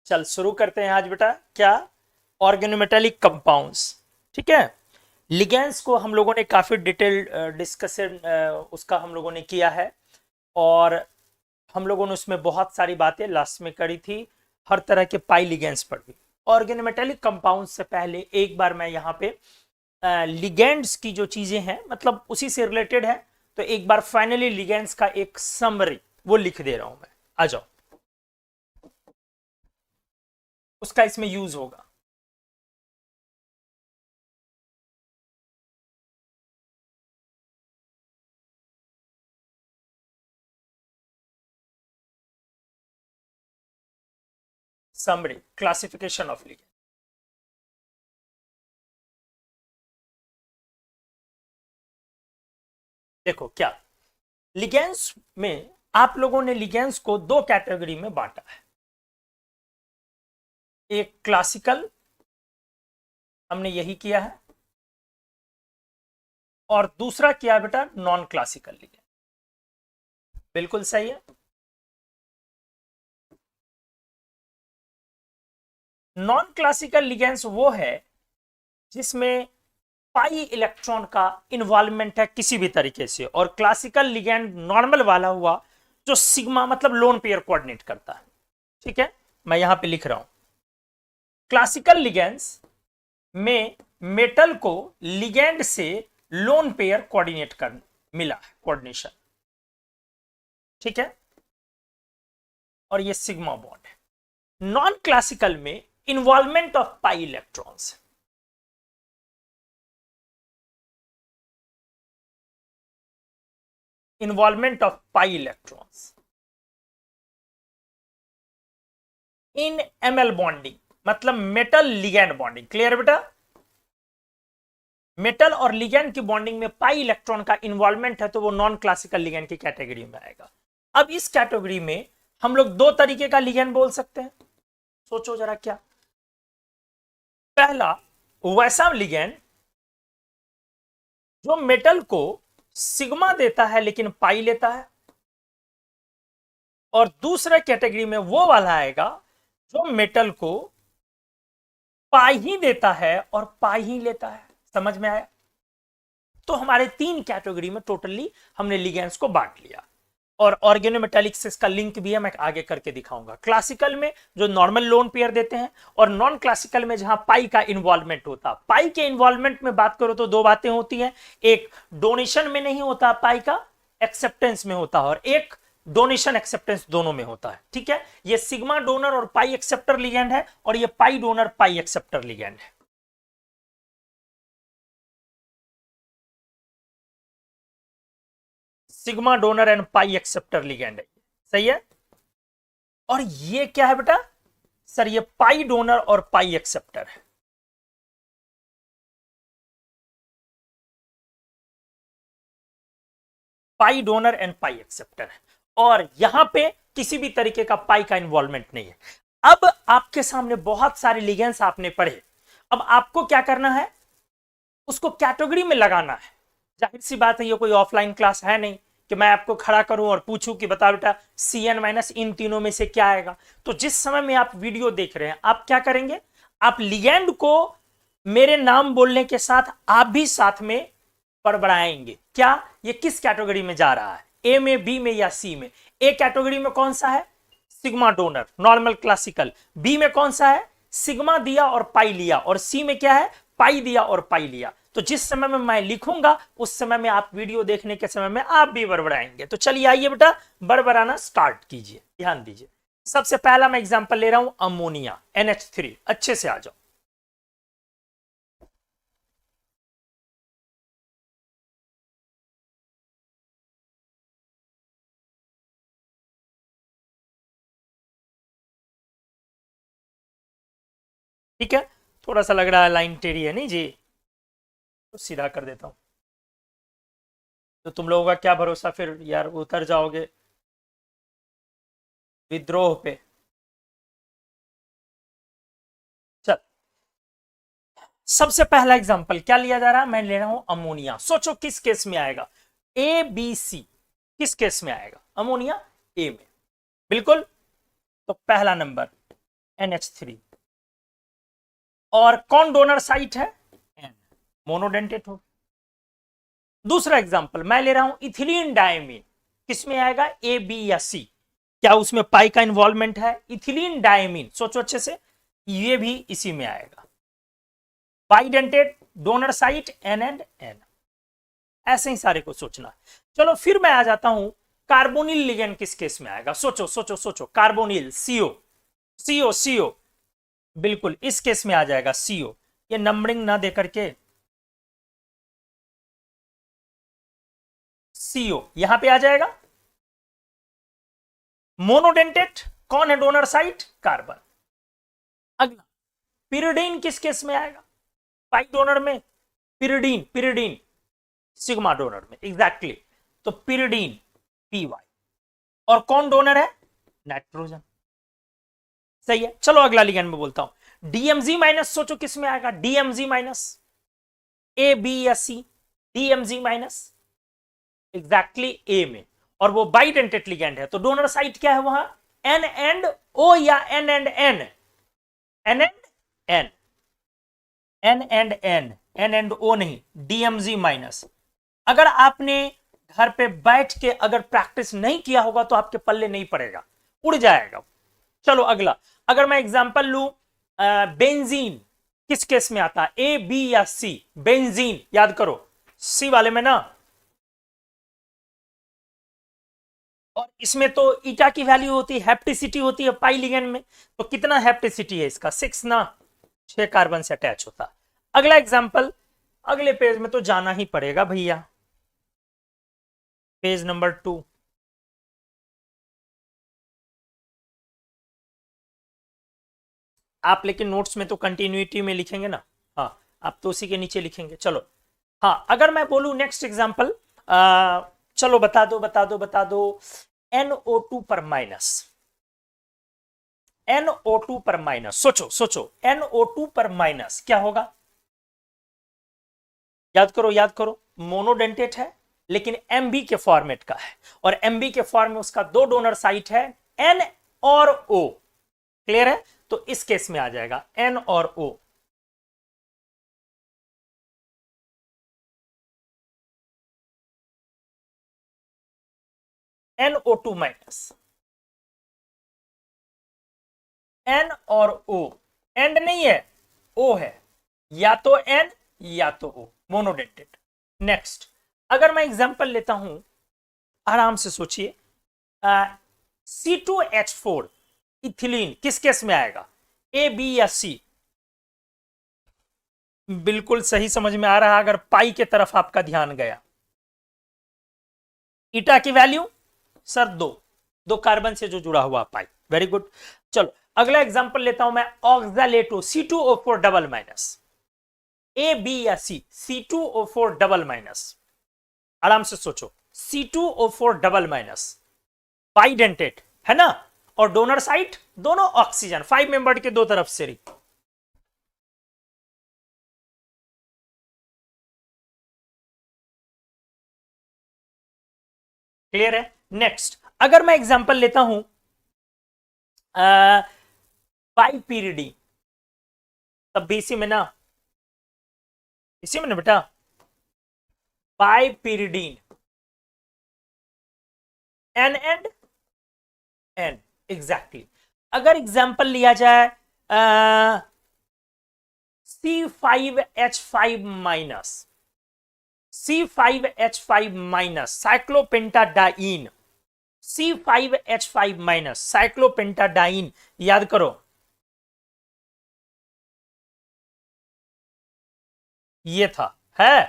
चल शुरू करते हैं आज बेटा। क्या? Organometallic compounds. ठीक है। लिगेंड्स को हम लोगों ने काफी डिटेल डिस्कशन उसका हम लोगों ने किया है और हम लोगों ने उसमें बहुत सारी बातें लास्ट में करी थी। हर तरह के पाई लिगेंड्स पर भी। ऑर्गेनोमेटेलिक कंपाउंड से पहले एक बार मैं यहाँ पे लिगेंड्स की जो चीजें हैं मतलब उसी से रिलेटेड है, तो एक बार फाइनली लिगेंड्स का एक समरी वो लिख दे रहा हूं मैं। आ जाओ, उसका इसमें यूज होगा। Summary classification of ligand. देखो क्या, लिगेंड्स में आप लोगों ने लिगेंड्स को दो कैटेगरी में बांटा है। एक क्लासिकल, हमने यही किया है, और दूसरा क्या बेटा, नॉन क्लासिकल लिगेंड। बिल्कुल सही है। नॉन क्लासिकल लिगेंड्स वो है जिसमें पाई इलेक्ट्रॉन का इन्वॉल्वमेंट है किसी भी तरीके से, और क्लासिकल लिगेंड नॉर्मल वाला हुआ जो सिग्मा मतलब लोन पेयर कोऑर्डिनेट करता है। ठीक है, मैं यहां पे लिख रहा हूं क्लासिकल लिगेंड्स में मेटल को लिगेंड से लोन पेयर कोऑर्डिनेट कर मिला है, कोऑर्डिनेशन। ठीक है, और ये सिग्मा बॉन्ड है। नॉन क्लासिकल में involvement of pi electrons, involvement of pi electrons in ML bonding मतलब मेटल लिगेंड बॉन्डिंग। क्लियर बेटा? मेटल और लिगेंड की बॉन्डिंग में पाई इलेक्ट्रॉन का इन्वॉल्वमेंट है तो वो नॉन क्लासिकल लिगेंड की कैटेगरी में आएगा। अब इस कैटेगरी में हम लोग दो तरीके का लिगेंड बोल सकते हैं। सोचो जरा, क्या? पहला वैसा लिगेंड जो मेटल को सिग्मा देता है लेकिन पाई लेता है, और दूसरा कैटेगरी में वो वाला आएगा जो मेटल को पाई ही देता है और पाई ही लेता है। समझ में आया? तो हमारे तीन कैटेगरी में टोटली हमने लिगेंड्स को बांट लिया, और ऑर्गेनोमेटेलिक से इसका लिंक भी है, मैं आगे करके दिखाऊंगा। क्लासिकल में जो नॉर्मल लोन पेयर देते हैं, और नॉन क्लासिकल में जहां पाई का इन्वॉल्वमेंट होता। पाई के इन्वॉल्वमेंट में बात करो तो दो बातें होती हैं, एक डोनेशन में नहीं होता पाई का, एक्सेप्टेंस में होता है, और एक डोनेशन एक्सेप्टेंस दोनों में होता है। ठीक है, ये सिग्मा डोनर और पाई एक्सेप्टर लिगेंड है, और ये पाई डोनर पाई एक्सेप्टर लिगेंड है। Sigma donor and pi acceptor ligand है। सही है। और ये क्या है बेटा? सर ये पाई डोनर और पाई एक्सेप्टर है। Pi donor and pi acceptor है, और यहां पे किसी भी तरीके का पाई का इन्वॉल्वमेंट नहीं है। अब आपके सामने बहुत सारे लिगेंड्स आपने पढ़े, अब आपको क्या करना है, उसको कैटेगरी में लगाना है। जाहिर सी बात है, ये कोई ऑफलाइन क्लास है नहीं कि मैं आपको खड़ा करूं और पूछूं कि बता बेटा Cn माइनस इन तीनों में से क्या आएगा। तो जिस समय में आप वीडियो देख रहे हैं, आप क्या करेंगे, आप लिगेंड को मेरे नाम बोलने के साथ आप भी साथ में बड़बड़ाएंगे। क्या ये किस कैटेगरी में जा रहा है, ए में, बी में या सी में? ए कैटेगरी में कौन सा है? Sigma donor normal classical. B में कौन सा है? सिग्मा दिया और पाई लिया। और सी में क्या है? पाई दिया और पाई लिया। तो जिस समय में मैं लिखूंगा उस समय में आप वीडियो देखने के समय में आप भी बड़बड़ाएंगे। तो चलिए आइए बेटा बड़बड़ाना स्टार्ट कीजिए, ध्यान दीजिए। सबसे पहला मैं एग्जांपल ले रहा हूं अमोनिया NH3। अच्छे से आ जाओ। ठीक है, थोड़ा सा लग रहा है लाइन टेढ़ी है नहीं जी, तो सीधा कर देता हूं। तो तुम लोगों का क्या भरोसा, फिर यार उतर जाओगे विद्रोह पे। चल, सबसे पहला एग्जांपल क्या लिया जा रहा है, मैं ले रहा हूं अमोनिया। सोचो किस केस में आएगा, ए बी सी, किस केस में आएगा? अमोनिया ए में, बिल्कुल। तो पहला नंबर NH3। और कौन डोनर साइट है? N, मोनोडेंटेट हो। दूसरा एग्जांपल मैं ले रहा हूं इथिलीन डायमीन, किसमें आएगा? A, B या C? क्या उसमें पाई का इन्वॉल्वमेंट है? इथिलीन डायमीन, सोचो अच्छे से, ये भी इसी में आएगा। Bidentate, donor site N and N। ऐसे ही सारे को सोचना। चलो फिर मैं आ जाता हूं कार्बोनिल लिगेंड किस केस में आएगा? सोचो सोचो सोचो, कार्बोनिल, CO, CO, CO, बिल्कुल इस केस में आ जाएगा CO। ये नंबरिंग ना दे करके CO यहां पे आ जाएगा। मोनोडेंटेट, कौन है डोनर साइट? कार्बन। अगला पिरिडीन किस केस में आएगा? पाई डोनर में पिरिडीन, पिरिडीन सिग्मा डोनर में, एग्जैक्टली तो पिरिडीन PY। और कौन डोनर है? नाइट्रोजन। सही है। चलो अगला लिगेंड में बोलता हूं DMZ माइनस, सोचो किस में आएगा? DMZ माइनस, A, B या C? DMZ minus exactly A में, और वो बाइडेंटेट लिगेंड है, तो डोनर साइट क्या है वहां? N एंड O या N and N? N and N, N and N, N and O नहीं, DMZ माइनस। अगर आपने घर पे बैठ के अगर प्रैक्टिस नहीं किया होगा तो आपके पल्ले नहीं पड़ेगा, उड़ जाएगा। चलो अगला, अगर मैं एग्जांपल लू बेंजीन, किस केस में आता है? A, B या C? बेंजीन, याद करो C वाले में ना। और इसमें तो ईटा की वैल्यू होती है, हैप्टिसिटी होती है पाई लिगेंड में, तो कितना हैप्टिसिटी है इसका? 6 ना, 6 कार्बन से अटैच होता। अगला एग्जांपल, अगले पेज में तो जाना ही पड़ेगा भैया, पेज नंबर 2। आप लेकिन नोट्स में तो कंटिन्यूटी में लिखेंगे ना? हाँ, आप तो उसी के नीचे लिखेंगे। चलो हाँ, अगर मैं बोलूं नेक्स्ट एग्जांपल, चलो बता दो बता दो बता दो, NO2 पर माइनस, NO2 पर माइनस, सोचो सोचो, NO2 पर माइनस क्या होगा? याद करो याद करो, मोनोडेंटेट है लेकिन MB के फॉर्मेट का है, और MB के फॉर्म में उसका दो डोनर साइट है N और O। क्लियर है? तो इस केस में आ जाएगा N और O। NO2 माइनस, N और O, एंड नहीं है, O है, या तो N या तो O, मोनोडेंटेड। नेक्स्ट, अगर मैं एग्जांपल लेता हूं, आराम से सोचिए, C2H4 इथिलीन किस केस में आएगा? A, B या C? बिल्कुल सही समझ में आ रहा है अगर पाई के तरफ आपका ध्यान गया। ईटा की वैल्यू सर दो कार्बन से जो जुड़ा हुआ पाई, वेरी गुड। चलो अगला एग्जांपल लेता हूं मैं, ऑक्सालेटो C2O4 double minus, A, B या C? C2O4 डबल माइनस, आराम से सोचो, C2O4 डबल माइनस बाइडेंटेट है ना, और डोनर साइट दोनों ऑक्सीजन, 5 मेंबर्ड के दो तरफ से। क्लियर है? नेक्स्ट, अगर मैं एग्जांपल लेता हूं बाइपीरिडी, तब भी इसी में ना, इसी में ना बेटा, बाइपीरिडीन, N एंड N, एग्जैक्टली। अगर एग्जांपल लिया जाए C5H5 minus, C5H5 minus cyclopentadiene, C5H5 minus cyclopentadiene, याद करो ये था, है।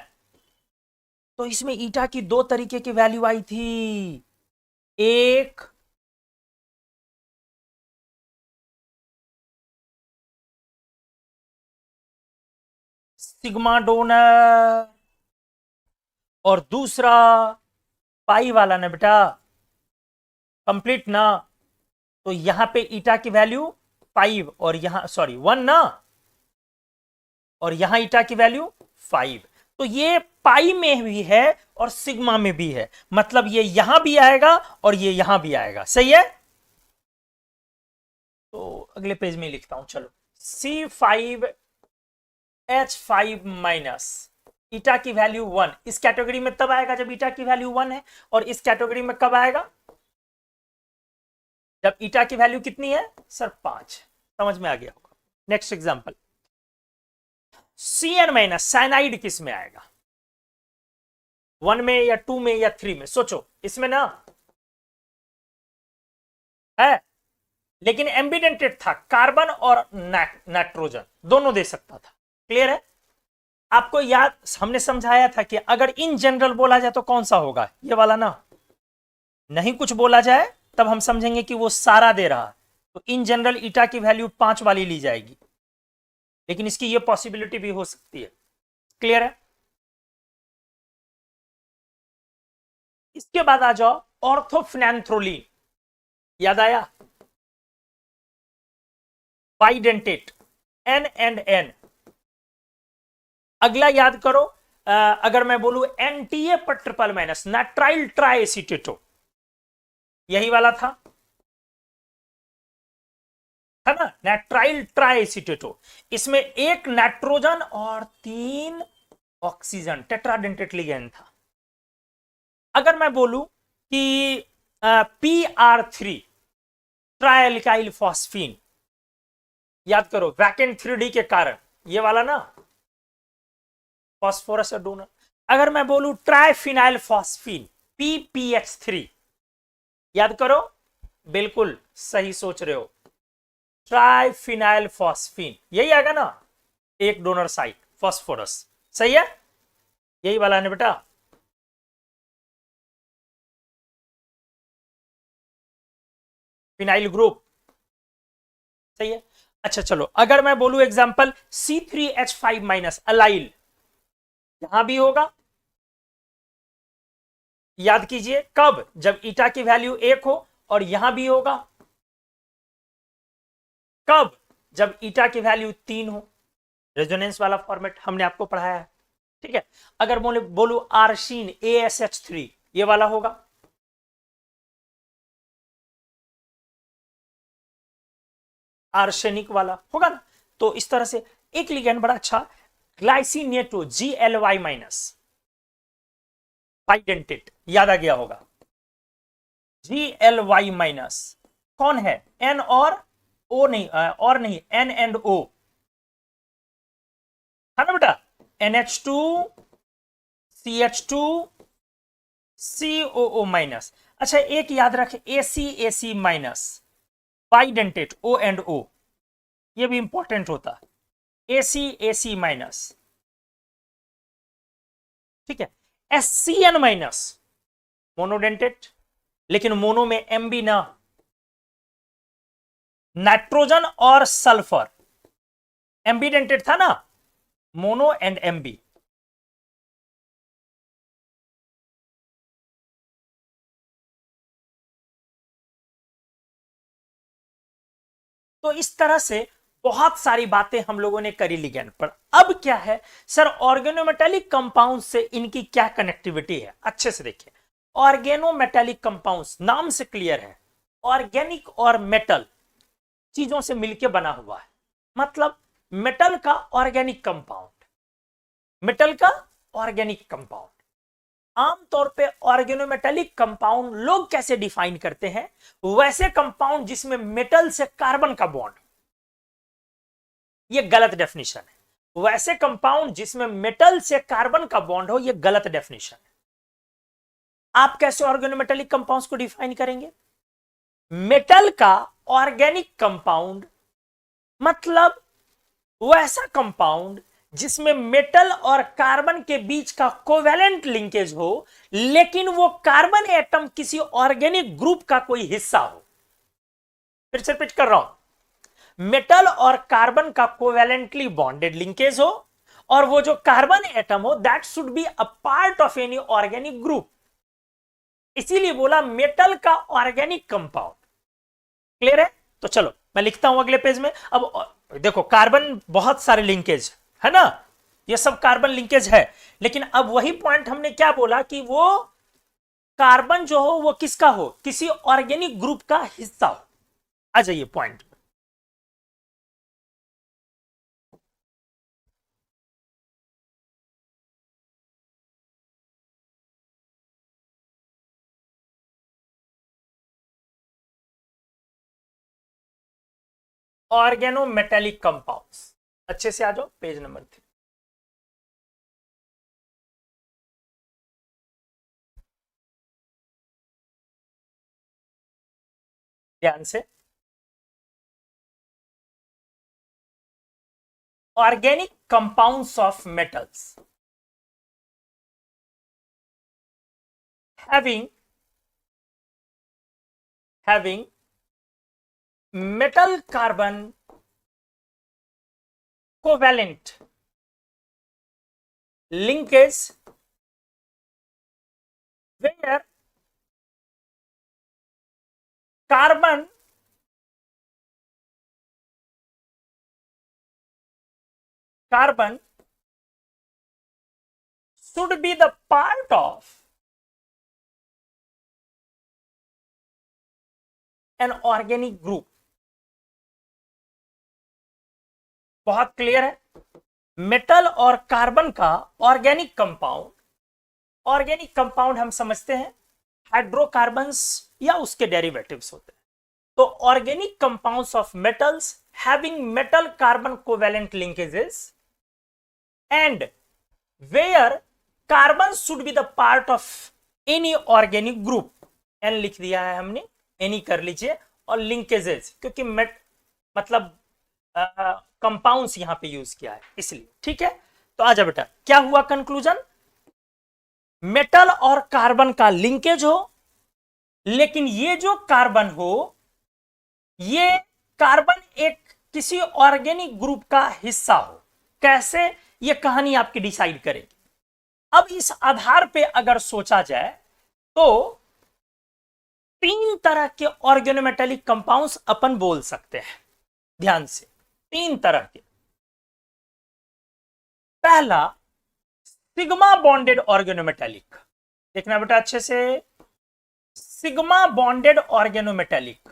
तो इसमें ईटा की दो तरीके की वैल्यू आई थी, एक सिग्मा डोनर और दूसरा पाई वाला ना बेटा, कंप्लीट ना। तो यहां पे ईटा की वैल्यू 5 और यहां सॉरी 1 ना, और यहां ईटा की वैल्यू 5। तो ये पाई में भी है और सिग्मा में भी है, मतलब ये यहां भी आएगा और ये यहां भी आएगा। सही है? तो अगले पेज में लिखता हूं, चलो C5H5 माइनस ईटा की वैल्यू 1 इस कैटेगरी में तब आएगा जब ईटा की वैल्यू 1 है, और इस कैटेगरी में कब आएगा जब ईटा की वैल्यू कितनी है सर 5। समझ में आ गया होगा। Next example, Cn minus cyanide किस में आएगा, 1 में या 2 में या 3 में, सोचो इसमें ना है, लेकिन एम्बिडेंटेड था, कार्बन और नाइट्रोजन दोनों दे सकता था। क्लियर है? आपको याद हमने समझाया था कि अगर इन जनरल बोला जाए तो कौन सा होगा, ये वाला ना, नहीं कुछ बोला जाए तब हम समझेंगे कि वो सारा दे रहा है, तो इन जनरल ईटा की वैल्यू 5 वाली ली जाएगी, लेकिन इसकी ये पॉसिबिलिटी भी हो सकती है। क्लियर है? इसके बाद आ जाओ ऑर्थोफिनैंथ्रोलीन, याद आया, बाइडेंटेट N एंड N। अगला याद करो, अगर मैं बोलूं NTA पर ट्रिपल माइनस नाइट्राइल ट्राइएसिटेटो, यही वाला था, है ना, नाइट्राइल ट्राइएसिटेटो। इसमें 1 नाइट्रोजन और 3 ऑक्सीजन, टेट्राडेंटेट लिगेंड था। अगर मैं बोलूं कि PR3 ट्राइएल्काइल फॉस्फीन, याद करो वैकेंट 3D के कारण, ये वाला ना, फॉस्फोरस डोनर। अगर मैं बोलूं ट्राइफिनाइल फॉस्फीन PPH3, याद करो, बिल्कुल सही सोच रहे हो, ट्राइफिनाइल फॉस्फीन, यही आएगा ना, एक डोनर साइट फॉस्फोरस, सही है, यही वाला है बेटा। फिनाइल ग्रुप, सही है। अच्छा चलो, अगर मैं बोलूं एग्जांपल C3H5 माइनस अलाइल, यहां भी होगा, याद कीजिए कब, जब ईटा की वैल्यू 1 हो, और यहां भी होगा कब, जब ईटा की वैल्यू 3 हो। रेजोनेंस वाला फॉर्मेट हमने आपको पढ़ाया है, ठीक है। अगर बोलू आर्शीन ASH3, ये वाला होगा, आर्सेनिक वाला होगा ना। तो इस तरह से एक लिगेंड बड़ा अच्छा, ग्लाइसिनेटो GLY माइनस बाइडेंटेट, याद आ गया होगा, GLY माइनस कौन है, N और O नहीं, और नहीं, N एंड O, है ना बेटा, NH2 CH2 COO माइनस। अच्छा एक याद रखे AC minus bidentate O and O, ये भी इंपॉर्टेंट होता है, AC माइनस, ठीक है। SCN माइनस मोनोडेंटेट, लेकिन मोनो में MB ना, नाइट्रोजन और सल्फर एम्बिडेंटेड था ना, मोनो एंड MB। तो इस तरह से बहुत सारी बातें हम लोगों ने करी लिगेंड पर। अब क्या है सर, ऑर्गेनोमेटेलिक कंपाउंड से इनकी क्या कनेक्टिविटी है, अच्छे से देखिए। ऑर्गेनोमेटेलिक कंपाउंड्स नाम से क्लियर है, ऑर्गेनिक और मेटल चीजों से मिलकर बना हुआ है, मतलब मेटल का ऑर्गेनिक कंपाउंड, मेटल का ऑर्गेनिक कंपाउंड। आमतौर पे ऑर्गेनोमेटेलिक कंपाउंड लोग कैसे डिफाइन करते हैं, वैसे कंपाउंड जिसमें मेटल से कार्बन का बॉन्ड, ये गलत डेफिनेशन है। वैसे कंपाउंड जिसमें मेटल से कार्बन का बॉन्ड हो, ये गलत डेफिनेशन है। आप कैसे ऑर्गेनोमेटेलिक कंपाउंड्स को डिफाइन करेंगे, मेटल का ऑर्गेनिक कंपाउंड मतलब वैसा कंपाउंड जिसमें मेटल और कार्बन के बीच का कोवेलेंट लिंकेज हो, लेकिन वो कार्बन एटम किसी ऑर्गेनिक ग्रुप का कोई हिस्सा हो। फिर से रिपीट कर रहा हूं, मेटल और कार्बन का कोवेलेंटली बॉन्डेड लिंकेज हो, और वो जो कार्बन एटम हो that should be a part of any organic group, इसीलिए बोला मेटल का ऑर्गेनिक कंपाउंड। क्लियर है? तो चलो मैं लिखता हूं अगले पेज में। अब देखो कार्बन बहुत सारे लिंकेज है ना, ये सब कार्बन लिंकेज है, लेकिन अब वही पॉइंट हमने क्या बोला कि वो कार्बन जो हो वो किसका हो, किसी ऑर्गेनिक ग्रुप का हिस्सा हो। आ जाइए पॉइंट, ऑर्गेनोमेटेलिक कंपाउंड्स। अच्छे से आ जाओ पेज नंबर 3। ध्यान से, organic compounds of metals having metal carbon covalent linkage where carbon should be the part of an organic group। बहुत क्लियर है। मेटल और कार्बन का ऑर्गेनिक कंपाउंड हम समझते हैं हाइड्रोकार्बन्स या उसके डेरिवेटिव्स होते हैं। तो organic compounds of metals having metal carbon covalent linkages and where carbon should be the part of any organic group. N लिख दिया है हमने, एनी कर लीजिए, और लिंकेजेस क्योंकि मतलब कंपाउंड्स यहां पे यूज किया है इसलिए। ठीक है, तो आजा बेटा, क्या हुआ कंक्लूजन? मेटल और कार्बन का लिंकेज हो, लेकिन ये जो कार्बन हो, ये कार्बन एक किसी ऑर्गेनिक ग्रुप का हिस्सा हो। कैसे, ये कहानी आपकी डिसाइड करेगी। अब इस आधार पे अगर सोचा जाए तो 3 तरह के ऑर्गेनोमेटेलिक कंपाउंड्स अपन बोल सकते हैं। ध्यान से, 3 तरह के। पहला, सिग्मा बॉन्डेड ऑर्गेनोमेटेलिक। देखना बेटा अच्छे से, सिग्मा बॉन्डेड ऑर्गेनोमेटेलिक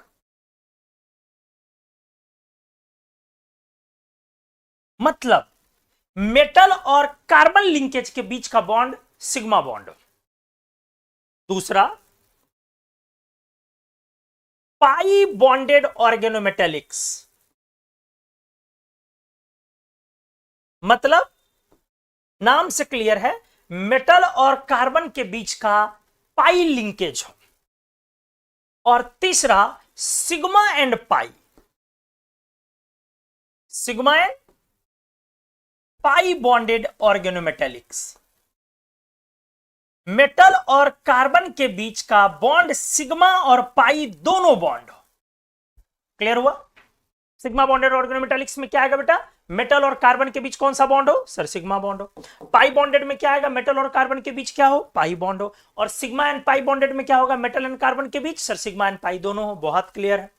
मतलब मेटल और कार्बन लिंकेज के बीच का बॉन्ड सिग्मा बॉन्ड। दूसरा, पाई बॉन्डेड ऑर्गेनोमेटेलिक्स मतलब नाम से क्लियर है, मेटल और कार्बन के बीच का पाई लिंकेज हो। और तीसरा, sigma and pi, sigma and pi bonded organometallics, metal और कार्बन के बीच का बॉन्ड सिग्मा और पाई दोनों बॉन्ड हो। क्लियर हुआ? सिग्मा बॉन्डेड ऑर्गेनोमेटेलिक्स में क्या आएगा बेटा? मेटल और कार्बन के बीच कौन सा बॉन्ड हो? सर सिग्मा बॉन्ड हो। पाई बॉन्डेड में क्या आएगा? मेटल और कार्बन के बीच क्या हो? पाई बॉन्ड हो। और सिग्मा एंड पाई बॉन्डेड में क्या होगा? मेटल एंड कार्बन के बीच सर सिग्मा एंड पाई दोनों हो। बहुत क्लियर है।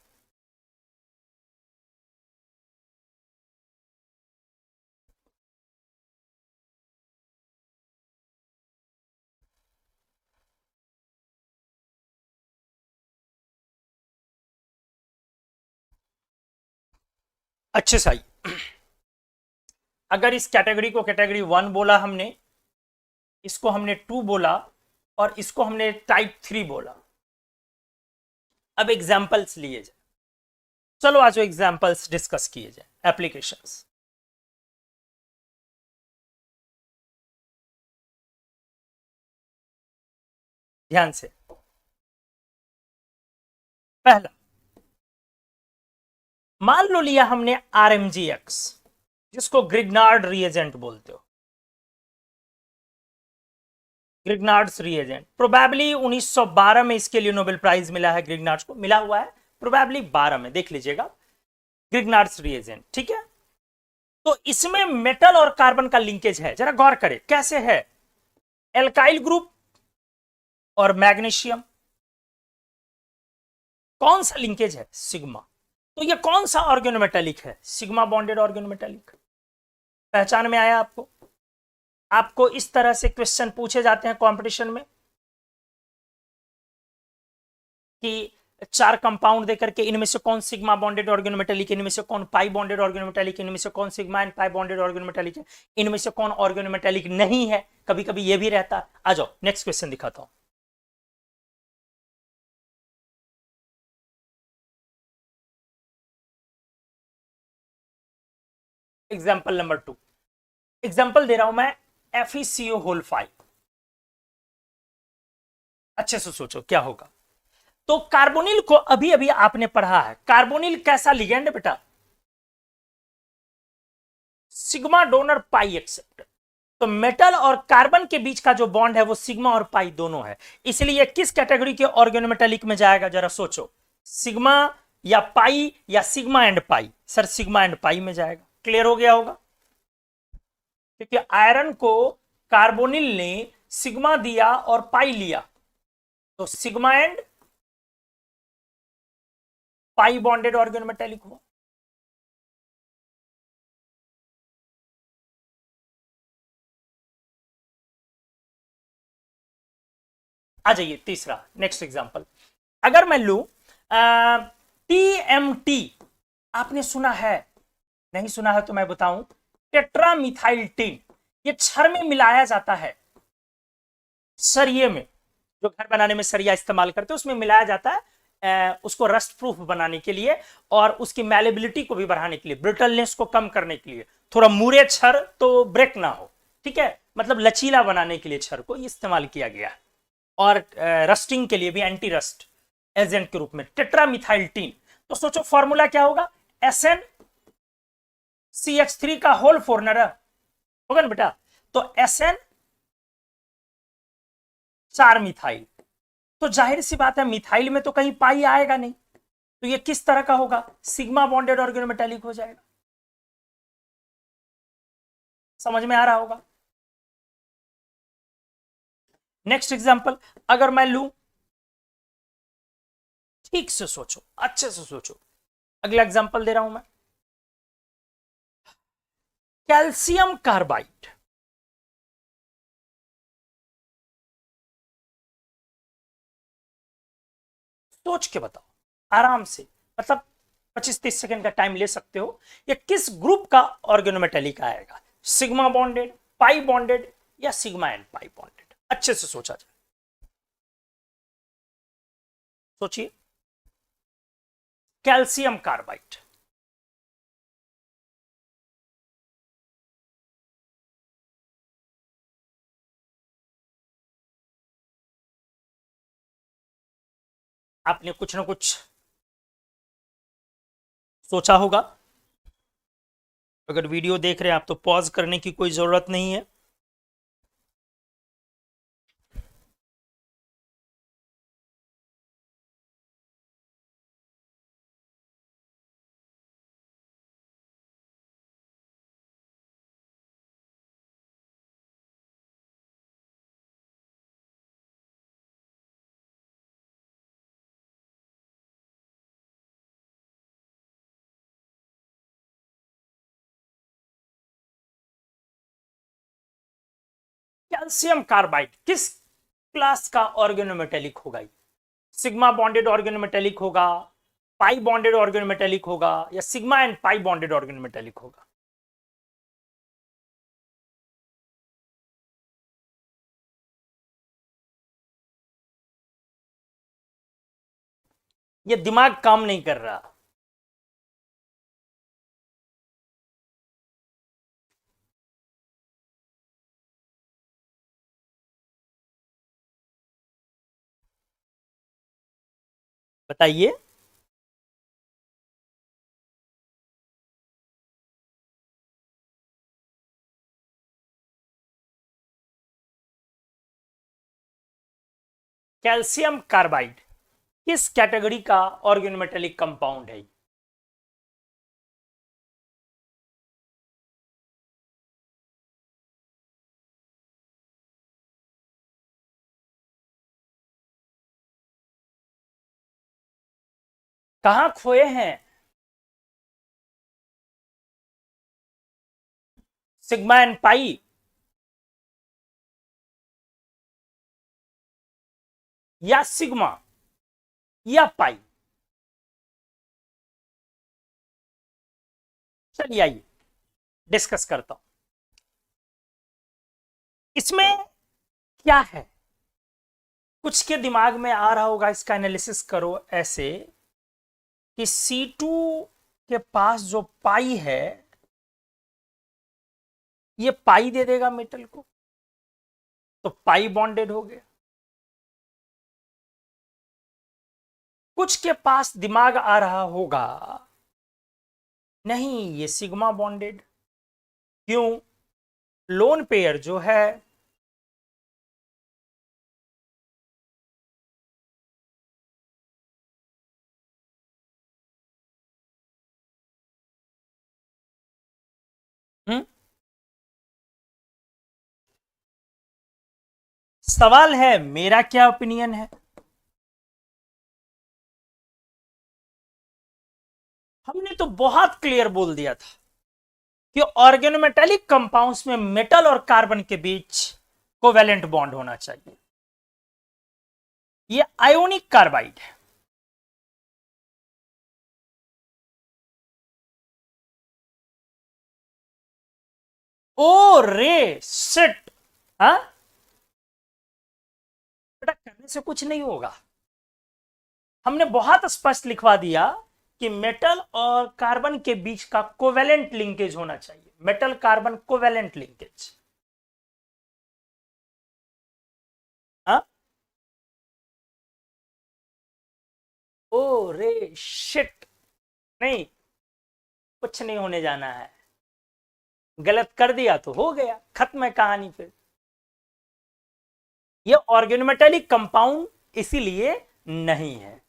अच्छे साई, अगर इस कैटेगरी को कैटेगरी 1 बोला हमने, इसको हमने 2 बोला और इसको हमने टाइप 3 बोला। अब एग्जाम्पल्स लिए जाए, चलो आज एग्जाम्पल्स डिस्कस किए जाए, एप्लीकेशंस। ध्यान से, पहला मान लो लिया हमने RMGX, जिसको ग्रिग्नार्ड रिएजेंट बोलते हो। ग्रिग्नार्ड्स रिएजेंट प्रोबेबली 1912 में इसके लिए नोबेल प्राइज मिला है, ग्रिग्नार्ड्स को मिला हुआ है प्रोबेबली 12 में, देख लीजिएगा ग्रिग्नार्ड्स रिएजेंट। ठीक है, तो इसमें मेटल और कार्बन का लिंकेज है, जरा गौर करें कैसे है। एल्काइल ग्रुप और मैग्नीशियम, कौन सा लिंकेज है? सिग्मा। तो ये कौन सा ऑर्गेनोमेटेलिक है? Sigma bonded organometallic. पहचान में आया आपको? आपको इस तरह से क्वेश्चन पूछे जाते हैं कंपटीशन में कि 4 कंपाउंड देकर के इनमें से कौन सिग्मा बॉन्डेड ऑर्गेनोमेटेलिक, इनमें से कौन पाई बॉन्डेड ऑर्गेनोमेटेलिक, इनमें से कौन sigma and pi bonded organometallic है, इनमें से कौन ऑर्गेनोमेटेलिक नहीं है। कभी कभी ये भी रहता है। आ जाओ नेक्स्ट क्वेश्चन दिखाता हूं। एग्जाम्पल नंबर 2, एग्जाम्पल दे रहा हूं मैं, FeCO होल 5। अच्छे से सोचो क्या होगा। तो कार्बोनिल को अभी अभी आपने पढ़ा है, कार्बोनिल कैसा लिगेंड है बेटा, सिग्मा डोनर पाई एक्सेप्टर। तो मेटल और कार्बन के बीच का जो बॉन्ड है वो सिग्मा और पाई दोनों है, इसलिए किस कैटेगरी के ऑर्गेनोमेटेलिक में जाएगा, जरा सोचो, सिग्मा या पाई या sigma and pi, sir sigma and पाई में जाएगा। क्लियर हो गया होगा, क्योंकि आयरन को कार्बोनिल ने सिग्मा दिया और पाई लिया, तो sigma and pi bonded organometallic हुआ। आ जाइए तीसरा, नेक्स्ट एग्जांपल, अगर मैं लू TMT, आपने सुना है, नहीं सुना है तो मैं बताऊं, टेट्रामिथाइल टीन, ये क्षार में मिलाया जाता है, सरिये में, जो घर बनाने में सरिया इस्तेमाल करते हैं उसमें मिलाया जाता है, उसको रस्ट प्रूफ बनाने के लिए और उसकी मैलेबिलिटी को भी बढ़ाने के लिए, ब्रिटलनेस को कम करने के लिए, थोड़ा मुरे छर तो ब्रेक ना हो, ठीक है, मतलब लचीला बनाने के लिए छर को इस्तेमाल किया गया है, और रस्टिंग के लिए भी एंटी रस्ट एजेंट के रूप में टेट्रामिथाइल टीन। तो सोचो फॉर्मूला क्या होगा, SnCH3 का होल 4 ना होगा ना बेटा, तो Sn 4 मिथाइल, तो जाहिर सी बात है मिथाइल में तो कहीं पाई आएगा नहीं, तो ये किस तरह का होगा, सिग्मा बॉन्डेड ऑर्गेनोमेटेलिक हो जाएगा। समझ में आ रहा होगा। नेक्स्ट एग्जांपल अगर मैं लूं, ठीक से सोचो, अच्छे से सोचो, अगला एग्जांपल दे रहा हूं मैं, कैल्शियम कार्बाइड। सोच के बताओ आराम से, मतलब 25-30 सेकंड का टाइम ले सकते हो, ये किस ग्रुप का ऑर्गेनोमेटेलिक आएगा, सिग्मा बॉन्डेड, पाई बॉन्डेड या सिग्मा एंड पाई बॉन्डेड, अच्छे से सोचा जाए, सोचिए, कैल्शियम कार्बाइड। आपने कुछ ना कुछ सोचा होगा, अगर वीडियो देख रहे हैं आप तो पॉज करने की कोई जरूरत नहीं है। कैल्शियम कार्बाइड किस क्लास का ऑर्गेनोमेटेलिक होगा, सिग्मा बॉन्डेड ऑर्गेनोमेटेलिक होगा, पाई बॉन्डेड ऑर्गेनोमेटेलिक होगा या sigma and pi bonded organometallic होगा। ये दिमाग काम नहीं कर रहा, बताइए। कैल्शियम कार्बाइड किस कैटेगरी का ऑर्गेनोमेटेलिक कंपाउंड है, कहां खोए हैं, सिग्मा एंड पाई या सिग्मा या पाई, चलिए आइए डिस्कस करता हूं, इसमें क्या है, कुछ के दिमाग में आ रहा होगा, इसका एनालिसिस करो ऐसे कि C2 के पास जो पाई है ये पाई दे देगा मेटल को, तो पाई बॉन्डेड हो गया। कुछ के पास दिमाग आ रहा होगा, नहीं ये सिग्मा बॉन्डेड। क्यों? लोन पेयर जो है हम्म, सवाल है मेरा क्या ओपिनियन है। हमने तो बहुत क्लियर बोल दिया था कि ऑर्गेनोमेटेलिक कंपाउंड्स में मेटल और कार्बन के बीच कोवेलेंट बॉन्ड होना चाहिए। ये आयोनिक कार्बाइड है। ओ रे शिट, हाँ बेटा करने से कुछ नहीं होगा। हमने बहुत स्पष्ट लिखवा दिया कि मेटल और कार्बन के बीच का कोवेलेंट लिंकेज होना चाहिए, मेटल कार्बन कोवेलेंट लिंकेज। हाँ, ओ रे शिट, नहीं कुछ नहीं होने जाना है, गलत कर दिया तो हो गया, खत्म है कहानी। फिर ये ऑर्गेनोमेटेलिक कंपाउंड इसीलिए नहीं है।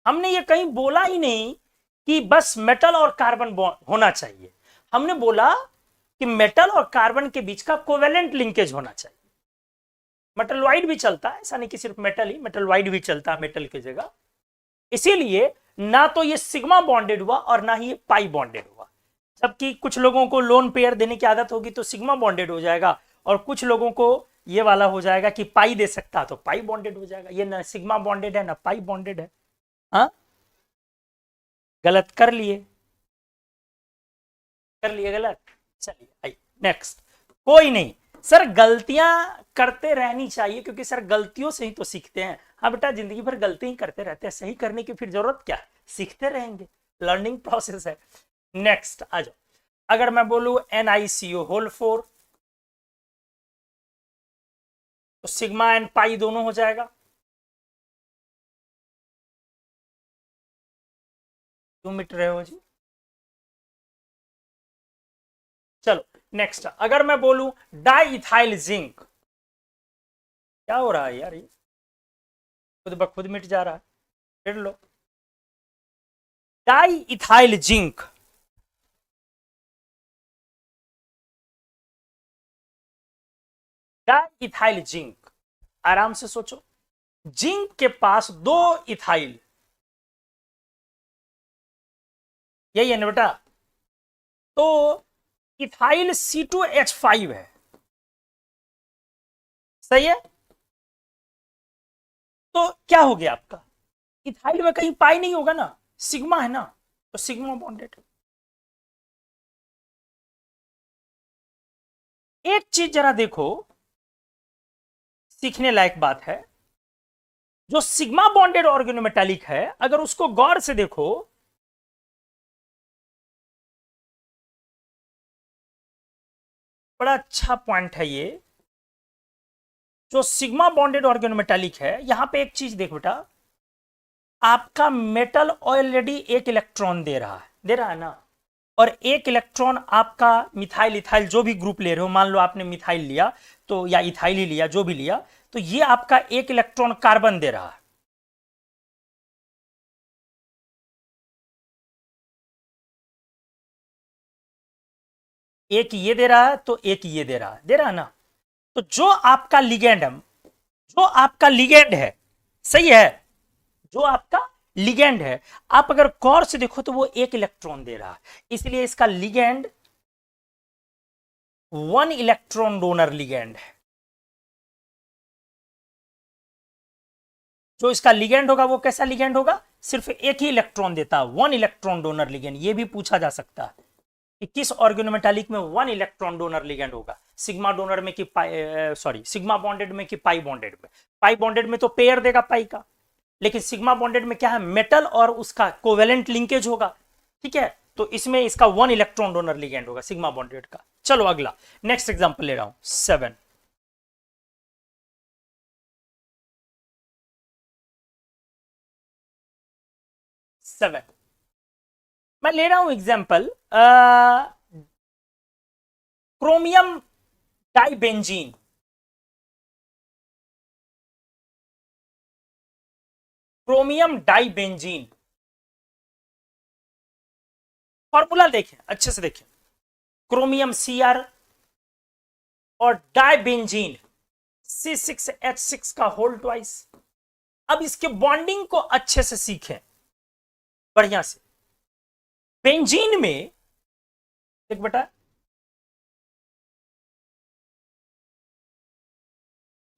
हमने ये कहीं बोला ही नहीं कि बस मेटल और कार्बन होना चाहिए। हमने बोला कि मेटल और कार्बन के बीच का कोवेलेंट लिंकेज होना चाहिए। मेटल वाइड भी चलता है, ऐसा नहीं कि सिर्फ मेटल ही, मेटल वाइड भी चलता है मेटल की जगह। इसीलिए ना तो ये सिग्मा बॉन्डेड हुआ और ना ही ये पाई बॉन्डेड हुआ। जबकि कुछ लोगों को लोन पेयर देने की आदत होगी तो सिग्मा बॉन्डेड हो जाएगा, और कुछ लोगों को ये वाला हो जाएगा कि पाई दे सकता तो पाई बॉन्डेड हो जाएगा। ये ना सिग्मा बॉन्डेड है ना पाई बॉन्डेड है। हाँ, गलत कर लिए, कर लिए गलत। चलिए आइए नेक्स्ट। कोई नहीं सर, गलतियां करते रहनी चाहिए, क्योंकि सर गलतियों से ही तो सीखते हैं। हाँ बेटा, जिंदगी भर गलती ही करते रहते हैं, सही करने की फिर जरूरत क्या है, सीखते रहेंगे, लर्निंग प्रोसेस है। नेक्स्ट आ जाओ। अगर मैं बोलूं NiCO होल 4, तो सिग्मा एंड पाई दोनों हो जाएगा। क्यों मिट रहे हो जी? चलो नेक्स्ट। अगर मैं बोलूं डाई इथाइल जिंक, क्या हो रहा है यार, ये खुद ब खुद मिट जा रहा है। फिर लो, di ethyl zinc, di ethyl zinc, आराम से सोचो। जिंक के पास दो इथाइल, यही है ना बेटा? तो इथाइल C2H5 है, सही है? तो क्या हो गया आपका, इथाइल में कहीं पाई नहीं होगा ना, सिग्मा है ना, तो सिग्मा बॉन्डेड। एक चीज जरा देखो, सीखने लायक बात है। जो सिग्मा बॉन्डेड ऑर्गेनोमेटालिक है, अगर उसको गौर से देखो, बड़ा अच्छा पॉइंट है ये। जो सिग्मा बॉन्डेड ऑर्गेनोमेटालिक है, यहां पे एक चीज देखो बेटा, आपका मेटल ऑलरेडी एक इलेक्ट्रॉन दे रहा है ना, और एक इलेक्ट्रॉन आपका मिथाइल इथाइल जो भी ग्रुप ले रहे हो, मान लो आपने मिथाइल लिया तो, या इथाइल ही लिया, जो भी लिया, तो ये आपका एक इलेक्ट्रॉन कार्बन दे रहा है। एक ये दे रहा है तो एक ये दे रहा है ना। तो जो आपका लिगेंड है, जो आपका लिगेंड है, सही है, जो आपका लिगेंड है, आप अगर गौर से देखो तो वो एक इलेक्ट्रॉन दे रहा है, इसलिए इसका ligand one electron donor ligand है। जो इसका लिगेंड होगा वो कैसा लिगेंड होगा, सिर्फ एक ही इलेक्ट्रॉन देता है, वन इलेक्ट्रॉन डोनर लिगेंड। ये भी पूछा जा सकता है, कि किस ऑर्गेनोमेटालिक में 1 इलेक्ट्रॉन डोनर लिगेंड होगा, सिग्मा डोनर में कि सिग्मा बॉन्डेड में कि पाई बॉन्डेड में। पाई बॉन्डेड में तो पेयर देगा पाई का, लेकिन सिग्मा बॉन्डेड में क्या है, मेटल और उसका कोवेलेंट लिंकेज होगा। ठीक है, तो इसमें इसका 1 इलेक्ट्रॉन डोनर लिगेंड होगा सिग्मा बॉन्डेड का। चलो अगला नेक्स्ट एग्जांपल ले रहा हूं 7। मैं ले रहा हूं एग्जांपल क्रोमियम डाइबेंजीन। क्रोमियम डाइबेंजीन फॉर्मूला देखें, अच्छे से देखें। क्रोमियम Cr और डाइबेंजीन C6H6 का होल ट्वाइस। अब इसके बॉन्डिंग को अच्छे से सीखें बढ़िया से। बेंजीन में देख बेटा,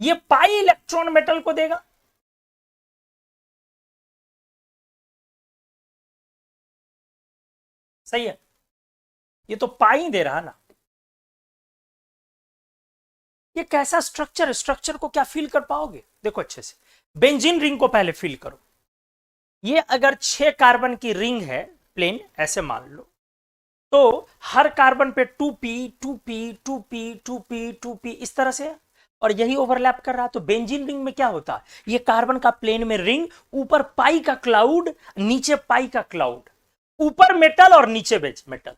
ये पाई इलेक्ट्रॉन मेटल को देगा, सही है, ये तो पाई दे रहा ना। ये कैसा स्ट्रक्चर है, स्ट्रक्चर को क्या फील कर पाओगे, देखो अच्छे से। बेंजीन रिंग को पहले फील करो। ये अगर 6 कार्बन की रिंग है प्लेन, ऐसे मान लो, तो हर कार्बन पे 2p 2p 2p 2p 2p इस तरह से, और यही ओवरलैप कर रहा। तो बेंजीन रिंग में क्या होता है, ये कार्बन का प्लेन में रिंग, ऊपर पाई का क्लाउड, नीचे पाई का क्लाउड, ऊपर मेटल और नीचे मेटल,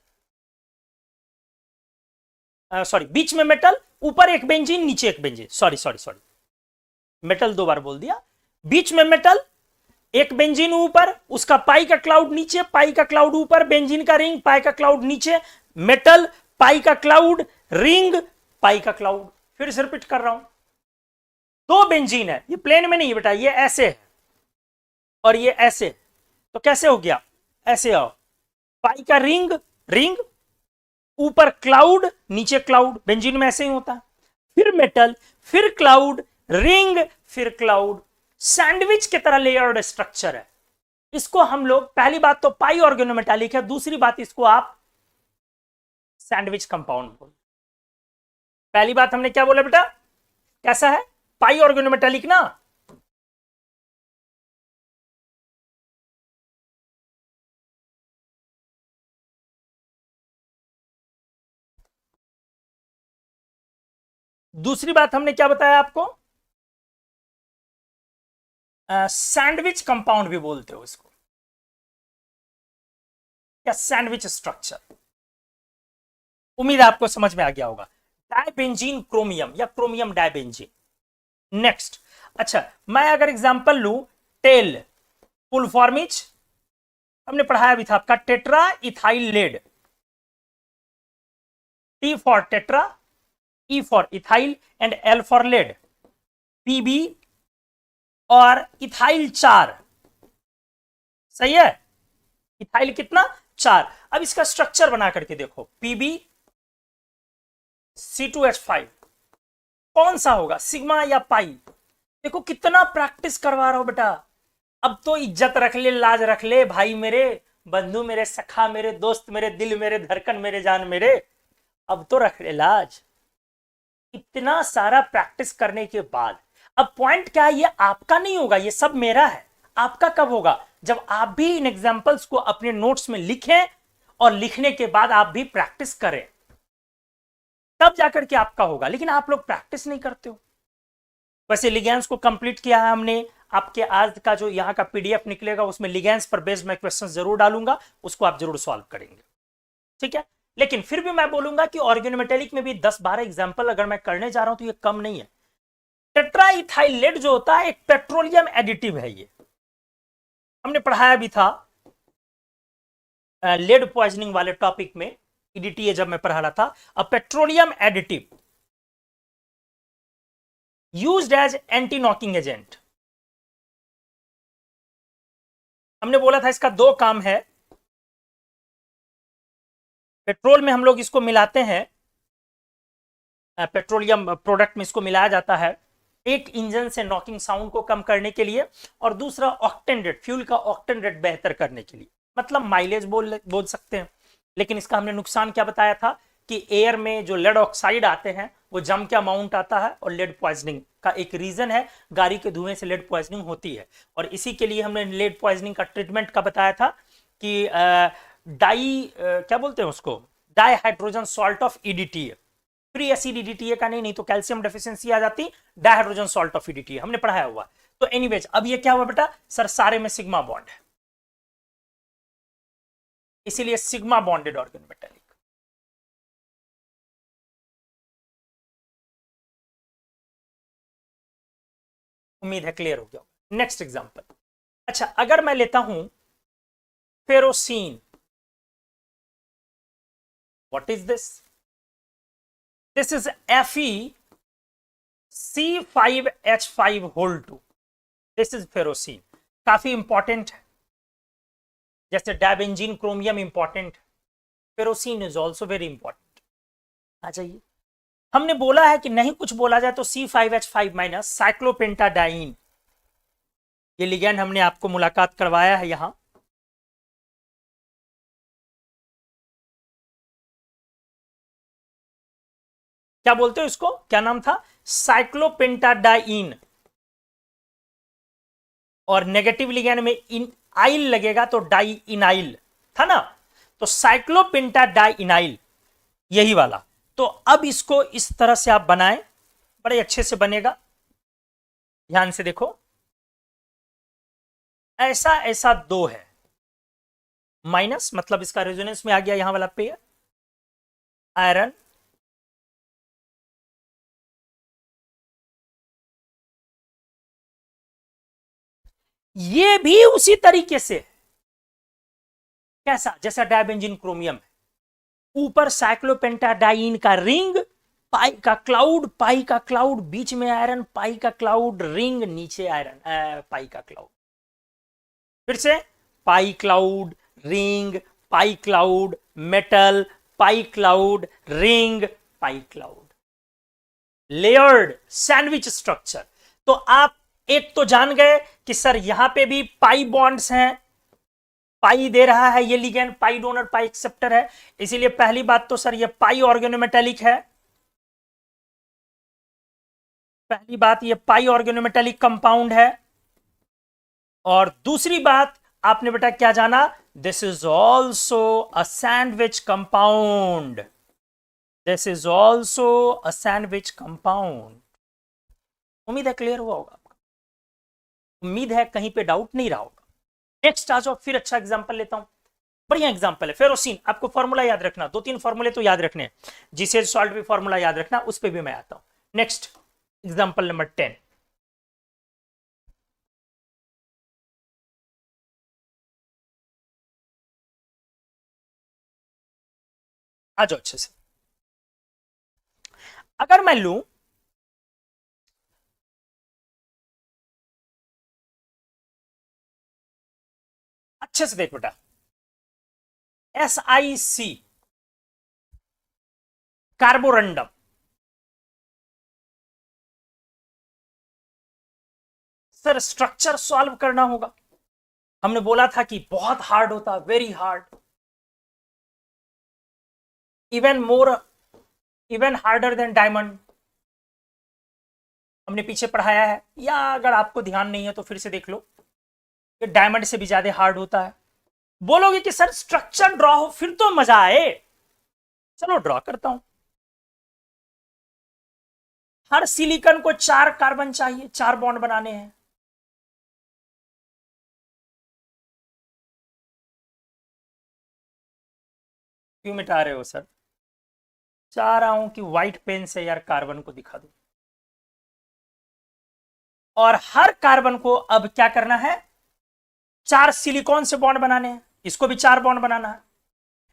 सॉरी बीच में मेटल, ऊपर एक बेंजीन नीचे एक benzene, sorry sorry sorry, metal 2 बार बोल दिया। बीच में मेटल, एक बेंजीन ऊपर, उसका पाई का क्लाउड नीचे, पाई का क्लाउड ऊपर, बेंजीन का रिंग, पाई का क्लाउड नीचे, मेटल, पाई का क्लाउड, रिंग, पाई का क्लाउड। फिर से रिपीट कर रहा हूं, 2 बेंजीन है, ये प्लेन में नहीं है बेटा, ये ऐसे है और ये ऐसे, तो कैसे हो गया, ऐसे आओ, पाई का रिंग, रिंग ऊपर क्लाउड नीचे क्लाउड, बेंजीन में ऐसे ही होता है। फिर मेटल, फिर क्लाउड, रिंग, फिर क्लाउड, सैंडविच की तरह लेयर्ड स्ट्रक्चर है। इसको हम लोग, पहली बात तो पाई ऑर्गेनोमेटालिक है, दूसरी बात इसको आप सैंडविच कंपाउंड बोल। पहली बात हमने क्या बोला बेटा, कैसा है, पाई ऑर्गेनोमेटालिक ना। दूसरी बात हमने क्या बताया आपको, सैंडविच कंपाउंड भी बोलते हो इसको, या सैंडविच स्ट्रक्चर। उम्मीद है आपको समझ में आ गया होगा। डाइबेंजीन क्रोमियम या क्रोमियम डाइबेंजीन। नेक्स्ट, अच्छा मैं अगर एग्जांपल लू टेल फुल फॉर्म इज, हमने पढ़ाया भी था आपका, tetra ethyl lead. T for tetra, E for ethyl and L for lead, PB और इथाइल 4, सही है। इथाइल कितना, 4। अब इसका स्ट्रक्चर बना करके देखो, पीबी C2H5 कौन सा होगा, सिग्मा या पाई। देखो कितना प्रैक्टिस करवा रहा हो बेटा। अब तो इज्जत रख ले, लाज रख ले भाई मेरे, बंधु मेरे, सखा मेरे, दोस्त मेरे, दिल मेरे, धड़कन मेरे, जान मेरे, अब तो रख ले लाज। इतना सारा प्रैक्टिस करने के बाद अब पॉइंट क्या है, ये आपका नहीं होगा, ये सब मेरा है। आपका कब होगा, जब आप भी इन एग्जांपल्स को अपने नोट्स में लिखें और लिखने के बाद आप भी प्रैक्टिस करें, तब जाकर के आपका होगा। लेकिन आप लोग प्रैक्टिस नहीं करते हो। वैसे लिगेंड्स को कंप्लीट किया है हमने। आपके आज का जो यहाँ का पीडीएफ निकलेगा उसमें लिगेंड्स पर बेस्ड मैं क्वेश्चन जरूर डालूंगा, उसको आप जरूर सॉल्व करेंगे, ठीक है। लेकिन फिर भी मैं बोलूंगा कि ऑर्गेनोमेटेलिक में भी 10-12 एग्जांपल अगर मैं करने जा रहा हूं तो ये कम नहीं है। टेट्राइथाइल लेड जो होता है एक पेट्रोलियम एडिटिव है, ये हमने पढ़ाया भी था लेड पॉइजनिंग वाले टॉपिक में, ईडीटीए जब मैं पढ़ा रहा था। A petroleum additive used as anti knocking agent. हमने बोला था इसका 2 काम है। पेट्रोल में हम लोग इसको मिलाते हैं, पेट्रोलियम प्रोडक्ट में इसको मिलाया जाता है, एक इंजन से नॉकिंग साउंड को कम करने के लिए, और दूसरा ऑक्टेन रेट, फ्यूल का ऑक्टेन रेट बेहतर करने के लिए, मतलब माइलेज बोल सकते हैं। लेकिन इसका हमने नुकसान क्या बताया था कि एयर में जो लेड ऑक्साइड आते हैं वो जम के अमाउंट आता है, और लेड पॉइजनिंग का एक रीजन है, गाड़ी के धुएं से लेड पॉइजनिंग होती है। और इसी के लिए हमने लेड पॉइजनिंग का ट्रीटमेंट का बताया था कि क्या बोलते हैं उसको, di hydrogen salt of EDT, free acid EDT का नहीं तो कैल्शियम डेफिशिएंसी आ जाती, डाइहाइड्रोजन सॉल्ट ऑफ ईडीटी हमने पढ़ाया हुआ। तो एनीवेज अब ये क्या हुआ बेटा सर, सारे में सिग्मा बॉन्ड है, इसीलिए सिग्मा बॉन्डेड ऑर्गेनोमेटालिक। उम्मीद है क्लियर हो गया। नेक्स्ट एग्जांपल, अच्छा अगर मैं लेता हूं ferrocene, what is this, this is Fe C5H5 whole 2, this is ferrocene, काफी इंपॉर्टेंट है, जैसे dibenzene chromium important, ferrocene is also very important. आ जाइए, हमने बोला है कि नहीं कुछ बोला जाए तो C5H5 माइनस साइक्लोपेंटाडाइन, ये लिगैंड हमने आपको मुलाकात करवाया है यहां, क्या बोलते हो इसको, क्या नाम था, साइक्लोपेंटाडाइन, और नेगेटिव लिगैंड में इन आइल लगेगा तो डाई इनाइल था ना, तो साइक्लोपेंटाडाइनाइल यही वाला। तो अब इसको इस तरह से आप बनाएं, बड़े अच्छे से बनेगा, ध्यान से देखो, ऐसा ऐसा दो है, माइनस मतलब इसका रेजोनेंस में आ गया यहां वाला पेयर, आयरन ये भी उसी तरीके से, कैसा, जैसा डायबेंजीन क्रोमियम है, ऊपर साइक्लोपेंटाडाइन का रिंग, पाई का क्लाउड, पाई का क्लाउड, बीच में आयरन, पाई का क्लाउड, रिंग, नीचे आयरन, पाई का क्लाउड, फिर से पाई क्लाउड, रिंग, पाई क्लाउड, मेटल, पाई क्लाउड, रिंग, पाई क्लाउड, लेयर्ड सैंडविच स्ट्रक्चर। तो आप एक तो जान गए कि सर यहां पे भी पाई बॉन्ड्स हैं, पाई दे रहा है ये लिगेंड, पाई डोनर पाई एक्सेप्टर है, इसीलिए पहली बात तो सर ये पाई ऑर्गेनोमेटेलिक है, पहली बात ये पाई ऑर्गेनोमेटेलिक कंपाउंड है। और दूसरी बात आपने बेटा क्या जाना, this is also a sandwich compound, this is also a sandwich compound. उम्मीद है क्लियर हुआ होगा आपका, उम्मीद है कहीं पे डाउट नहीं रहा होगा। नेक्स्ट आ जाओ, फिर अच्छा एग्जांपल लेता हूं, बढ़िया एग्जांपल है फेरोसिन, आपको फॉर्मूला याद रखना, दो तीन फॉर्मूले तो याद रखने, जीसीएच सॉल्ट भी फॉर्मूला याद रखना, उस पर भी मैं आता हूं। नेक्स्ट एग्जांपल नंबर 10, आ जाओ अच्छे से, अगर मैं लूं अच्छे से देख बेटा, SiC Carborundum, sir structure solve करना होगा, हमने बोला था कि बहुत हार्ड होता, very hard, even more, even harder than diamond, हमने पीछे पढ़ाया है, या अगर आपको ध्यान नहीं है तो फिर से देख लो, ये डायमंड से भी ज्यादा हार्ड होता है। बोलोगे कि सर स्ट्रक्चर ड्रॉ हो फिर तो मजा आए, चलो ड्रॉ करता हूं। हर सिलिकॉन को 4 कार्बन चाहिए, 4 बॉन्ड बनाने हैं, क्यों मिटा रहे हो सर, चाह रहा हूं कि व्हाइट पेन से यार कार्बन को दिखा दो, और हर कार्बन को अब क्या करना है, 4 सिलिकॉन से बॉन्ड बनाने हैं, इसको भी 4 बॉन्ड बनाना है,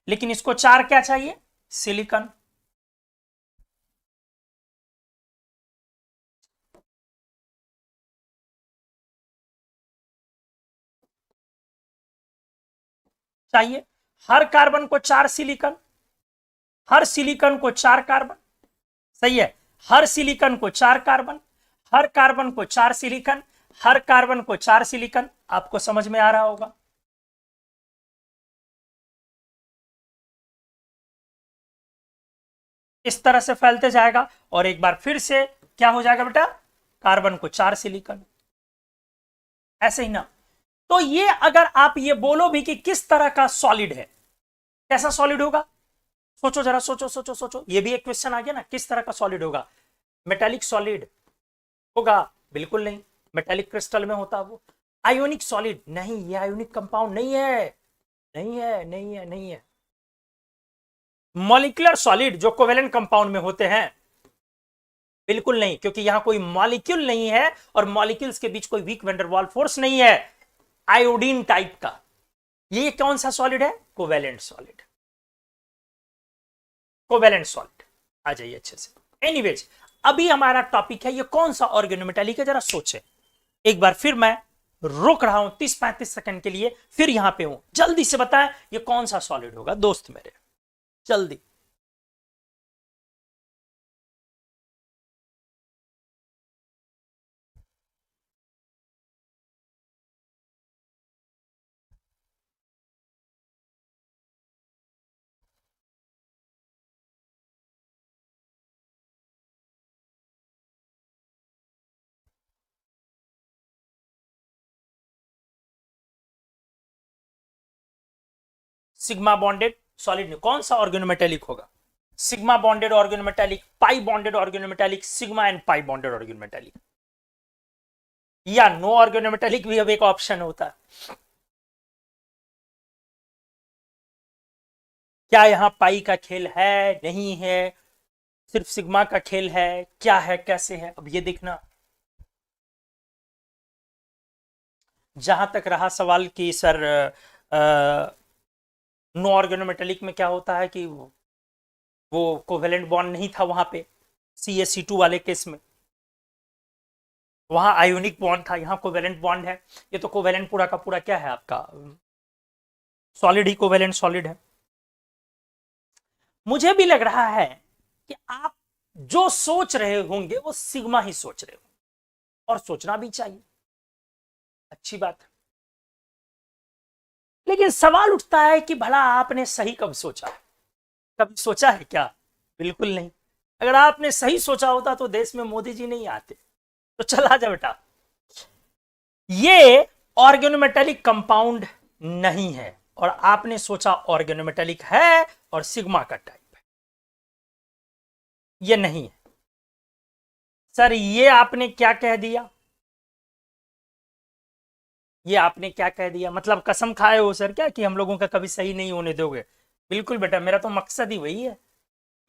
लेकिन इसको 4 क्या चाहिए, सिलिकॉन, चाहिए, हर कार्बन को 4 सिलिकॉन, हर सिलिकॉन को 4 कार्बन, सही है, हर सिलिकॉन को 4 कार्बन, हर कार्बन को 4 सिलिकॉन, हर कार्बन को 4 सिलिकॉन, आपको समझ में आ रहा होगा। इस तरह से फैलते जाएगा और एक बार फिर से क्या हो जाएगा बेटा, कार्बन को 4 सिलिकॉन, ऐसे ही ना। तो ये अगर आप ये बोलो भी कि किस तरह का सॉलिड है, कैसा सॉलिड होगा, सोचो जरा, सोचो सोचो सोचो, ये भी एक क्वेश्चन आ गया ना, किस तरह का सॉलिड होगा। मेटालिक सॉलिड होगा, बिल्कुल नहीं। मेटालिक क्रिस्टल में होता वो। आयोनिक सॉलिड नहीं, ये आयोनिक कंपाउंड नहीं है, नहीं है, नहीं है, नहीं है। मॉलिक्यूलर सॉलिड जो कोवेलेंट कंपाउंड में होते हैं, बिल्कुल नहीं, क्योंकि यहां कोई मॉलिक्यूल नहीं है और मॉलिक्यूल्स के बीच कोई वीक वैंडरवाल फोर्स नहीं है, आयोडीन टाइप का। ये कौन सा सॉलिड है, कोवेलेंट सॉलिड, कोवेलेंट सॉलिड। आ जाइए अच्छे से। एनीवेज, अभी हमारा टॉपिक है ये कौन सा ऑर्गेनोमेटालिक है, जरा सोचे एक बार। फिर मैं रोक रहा हूं 30-35 सेकंड के लिए, फिर यहां पे हूं, जल्दी से बताएं ये कौन सा सॉलिड होगा दोस्त मेरे, जल्दी। सिग्मा बॉन्डेड सॉलिड में कौन सा ऑर्गेनोमेटालिक होगा, sigma bonded organometallic, pi bonded organometallic, sigma and pi bonded organometallic, या नो ऑर्गेनोमेटालिक भी अब एक ऑप्शन होता है। क्या यहां पाई का खेल है, नहीं है, सिर्फ सिग्मा का खेल है, क्या है, कैसे है, अब ये देखना। जहां तक रहा सवाल कि सर नो ऑर्गेनोमेटालिक में क्या होता है कि वो कोवेलेंट बॉन्ड नहीं था वहां पे, CsC2 वाले केस में वहां आयोनिक बॉन्ड था, यहां कोवेलेंट बॉन्ड है। ये तो कोवेलेंट पूरा का पूरा क्या है आपका, सॉलिड ही कोवेलेंट सॉलिड है। मुझे भी लग रहा है कि आप जो सोच रहे होंगे वो सिग्मा ही सोच रहे होंगे, और सोचना भी चाहिए, अच्छी बात है। लेकिन सवाल उठता है कि भला आपने सही कब सोचा, कभी सोचा है क्या, बिल्कुल नहीं। अगर आपने सही सोचा होता तो देश में मोदी जी नहीं आते। तो चला जा बेटा, ये ऑर्गेनोमेटालिक कंपाउंड नहीं है, और आपने सोचा ऑर्गेनोमेटालिक है और सिग्मा का टाइप है, ये नहीं है। सर ये आपने क्या कह दिया, ये आपने क्या कह दिया, मतलब कसम खाए हो सर क्या कि हम लोगों का कभी सही नहीं होने दोगे। बिल्कुल बेटा, मेरा तो मकसद ही वही है,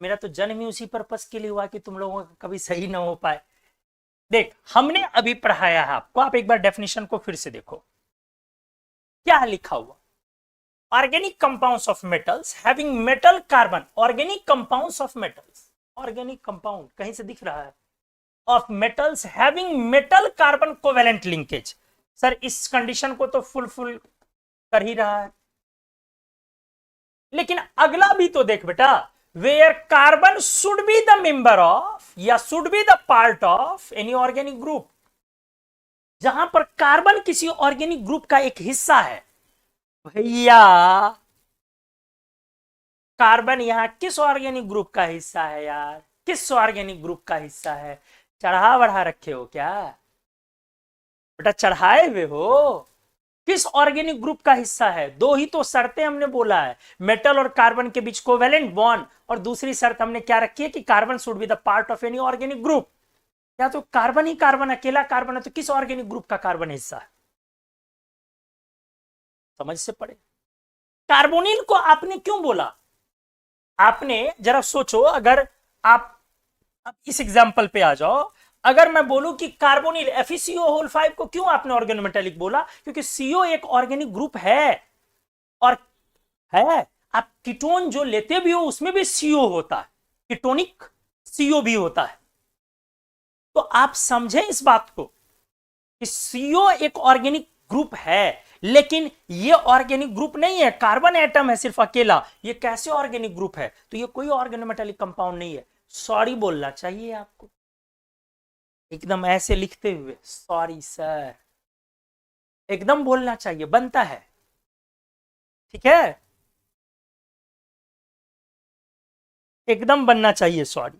मेरा तो जन्म ही उसी पर्पस के लिए हुआ कि तुम लोगों का कभी सही ना हो पाए। देख, हमने अभी पढ़ाया है आपको, आप एक बार डेफिनेशन को फिर से देखो, क्या लिखा हुआ, organic compounds of metals having metal carbon, organic compounds of metals, organic compound कहीं से दिख रहा है, of metals having metal carbon covalent linkage. Sir इस कंडीशन को तो फुल कर ही रहा है, लेकिन अगला भी तो देख बेटा, where carbon should be the member of या should be the part of any organic group, जहां पर कार्बन किसी ऑर्गेनिक ग्रुप का एक हिस्सा है। भैया कार्बन यहां किस ऑर्गेनिक ग्रुप का हिस्सा है यार, किस ऑर्गेनिक ग्रुप का हिस्सा है, चढ़ा बढ़ा रखे हो क्या बेटा, चढ़ाए हुए हो, किस ऑर्गेनिक ग्रुप का हिस्सा है। दो ही तो शर्तें हमने बोला है, मेटल और कार्बन के बीच कोवेलेंट बॉन्ड, और दूसरी शर्त हमने क्या रखी है कि carbon should be the part of any organic group. या तो कार्बन ही कार्बन, अकेला कार्बन है तो किस ऑर्गेनिक ग्रुप का कार्बन हिस्सा है, समझ से पड़े। कार्बोनिल को आपने क्यों बोला, आपने जरा सोचो, अगर आप अब इस एग्जांपल पे आ जाओ, अगर मैं बोलूं कि कार्बोनिल FeCO5 को क्यों आपने ऑर्गेनोमेटालिक बोला, क्योंकि CO एक ऑर्गेनिक ग्रुप है, और है, आप कीटोन जो लेते भी हो उसमें भी CO होता है, कीटोनिक CO भी होता है। तो आप समझे इस बात को कि CO एक ऑर्गेनिक ग्रुप है, लेकिन ये ऑर्गेनिक ग्रुप नहीं है, कार्बन एटम है सिर्फ अकेला, ये कैसे ऑर्गेनिक ग्रुप है, तो ये कोई ऑर्गेनोमेटालिक कंपाउंड नहीं है। सॉरी बोलना चाहिए आपको, एकदम ऐसे लिखते हुए सॉरी सर, एकदम बोलना चाहिए, बनता है, ठीक है। एकदम बनना चाहिए, सॉरी।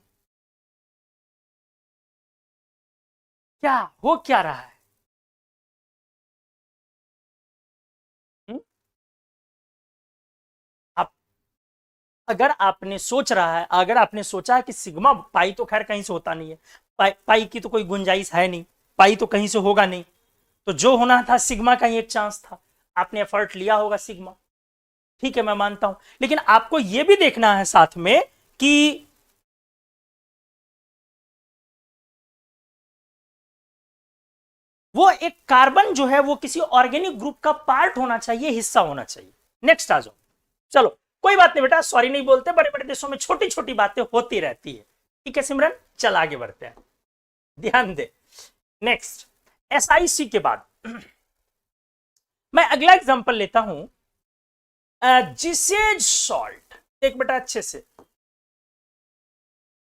क्या हो क्या रहा है? हुँ? आप अगर आपने सोच रहा है, अगर आपने सोचा है कि सिग्मा पाई तो खैर कहीं से होता नहीं है, पाई की तो कोई गुंजाइश है नहीं, पाई तो कहीं से होगा नहीं, तो जो होना था सिग्मा का ही एक चांस था, आपने एफर्ट लिया होगा सिग्मा, ठीक है मैं मानता हूं, लेकिन आपको यह भी देखना है साथ में कि वो एक कार्बन जो है वो किसी ऑर्गेनिक ग्रुप का पार्ट होना चाहिए, हिस्सा होना चाहिए। नेक्स्ट आ जाओ। चलो, कोई बात नहीं बेटा, सॉरी नहीं बोलते, बड़े बड़े देशों में छोटी छोटी बातें होती रहती है। ठीक है सिमरन, चल आगे बढ़ते हैं, ध्यान दे। नेक्स्ट, SiC के बाद मैं अगला एग्जांपल लेता हूं, जिसेज सॉल्ट। एक बेटा अच्छे से,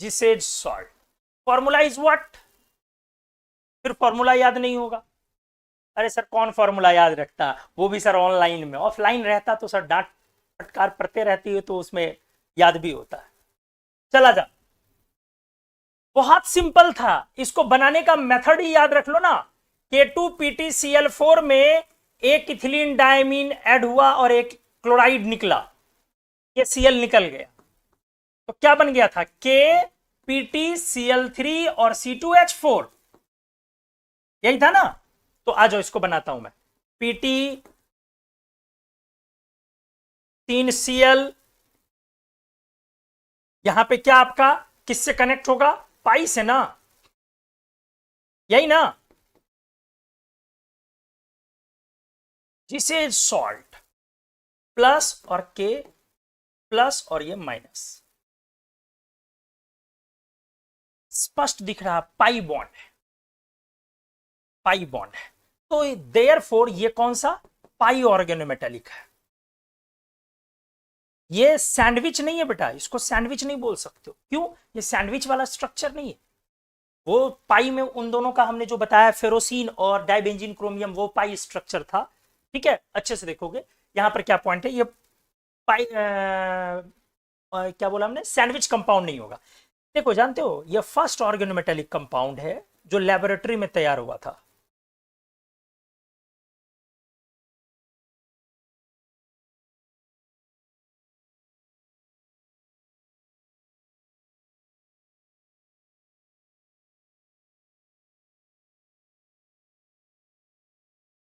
जिसेज सॉल्ट, फॉर्मूला इज व्हाट? फिर फॉर्मूला याद नहीं होगा? अरे सर कौन फॉर्मूला याद रखता, वो भी सर ऑनलाइन में, ऑफलाइन रहता तो सर डांट फटकार पड़ते रहती है तो उसमें याद भी होता है। चला जा, बहुत सिंपल था, इसको बनाने का मेथड ही याद रख लो ना। K2PtCl4 में एक इथिलीन डायमीन ऐड हुआ और एक क्लोराइड निकला, ये Cl निकल गया, तो क्या बन गया था? KPtCl3 और C2H4, यही था ना? तो आ जाओ इसको बनाता हूं मैं, Pt3Cl, यहां पे क्या आपका किससे कनेक्ट होगा? पाई से ना, यही ना? जिसे सॉल्ट प्लस और के प्लस और ये माइनस, स्पष्ट दिख रहा, पाई बॉन्ड है, पाई बॉन्ड है, तो देयरफॉर ये कौन सा? पाई ऑर्गेनोमेटेलिक है। ये सैंडविच नहीं है बेटा, इसको सैंडविच नहीं बोल सकते हो, क्यों? ये सैंडविच वाला स्ट्रक्चर नहीं है। वो पाई में उन दोनों का हमने जो बताया, फेरोसिन और डाइबेंजीन क्रोमियम, वो पाई स्ट्रक्चर था। ठीक है, अच्छे से देखोगे यहां पर क्या पॉइंट है, ये पाई क्या बोला हमने? सैंडविच कंपाउंड नहीं होगा। देखो जानते हो, ये फर्स्ट ऑर्गेनोमेटेलिक कंपाउंड है जो लेबोरेटरी में तैयार हुआ था।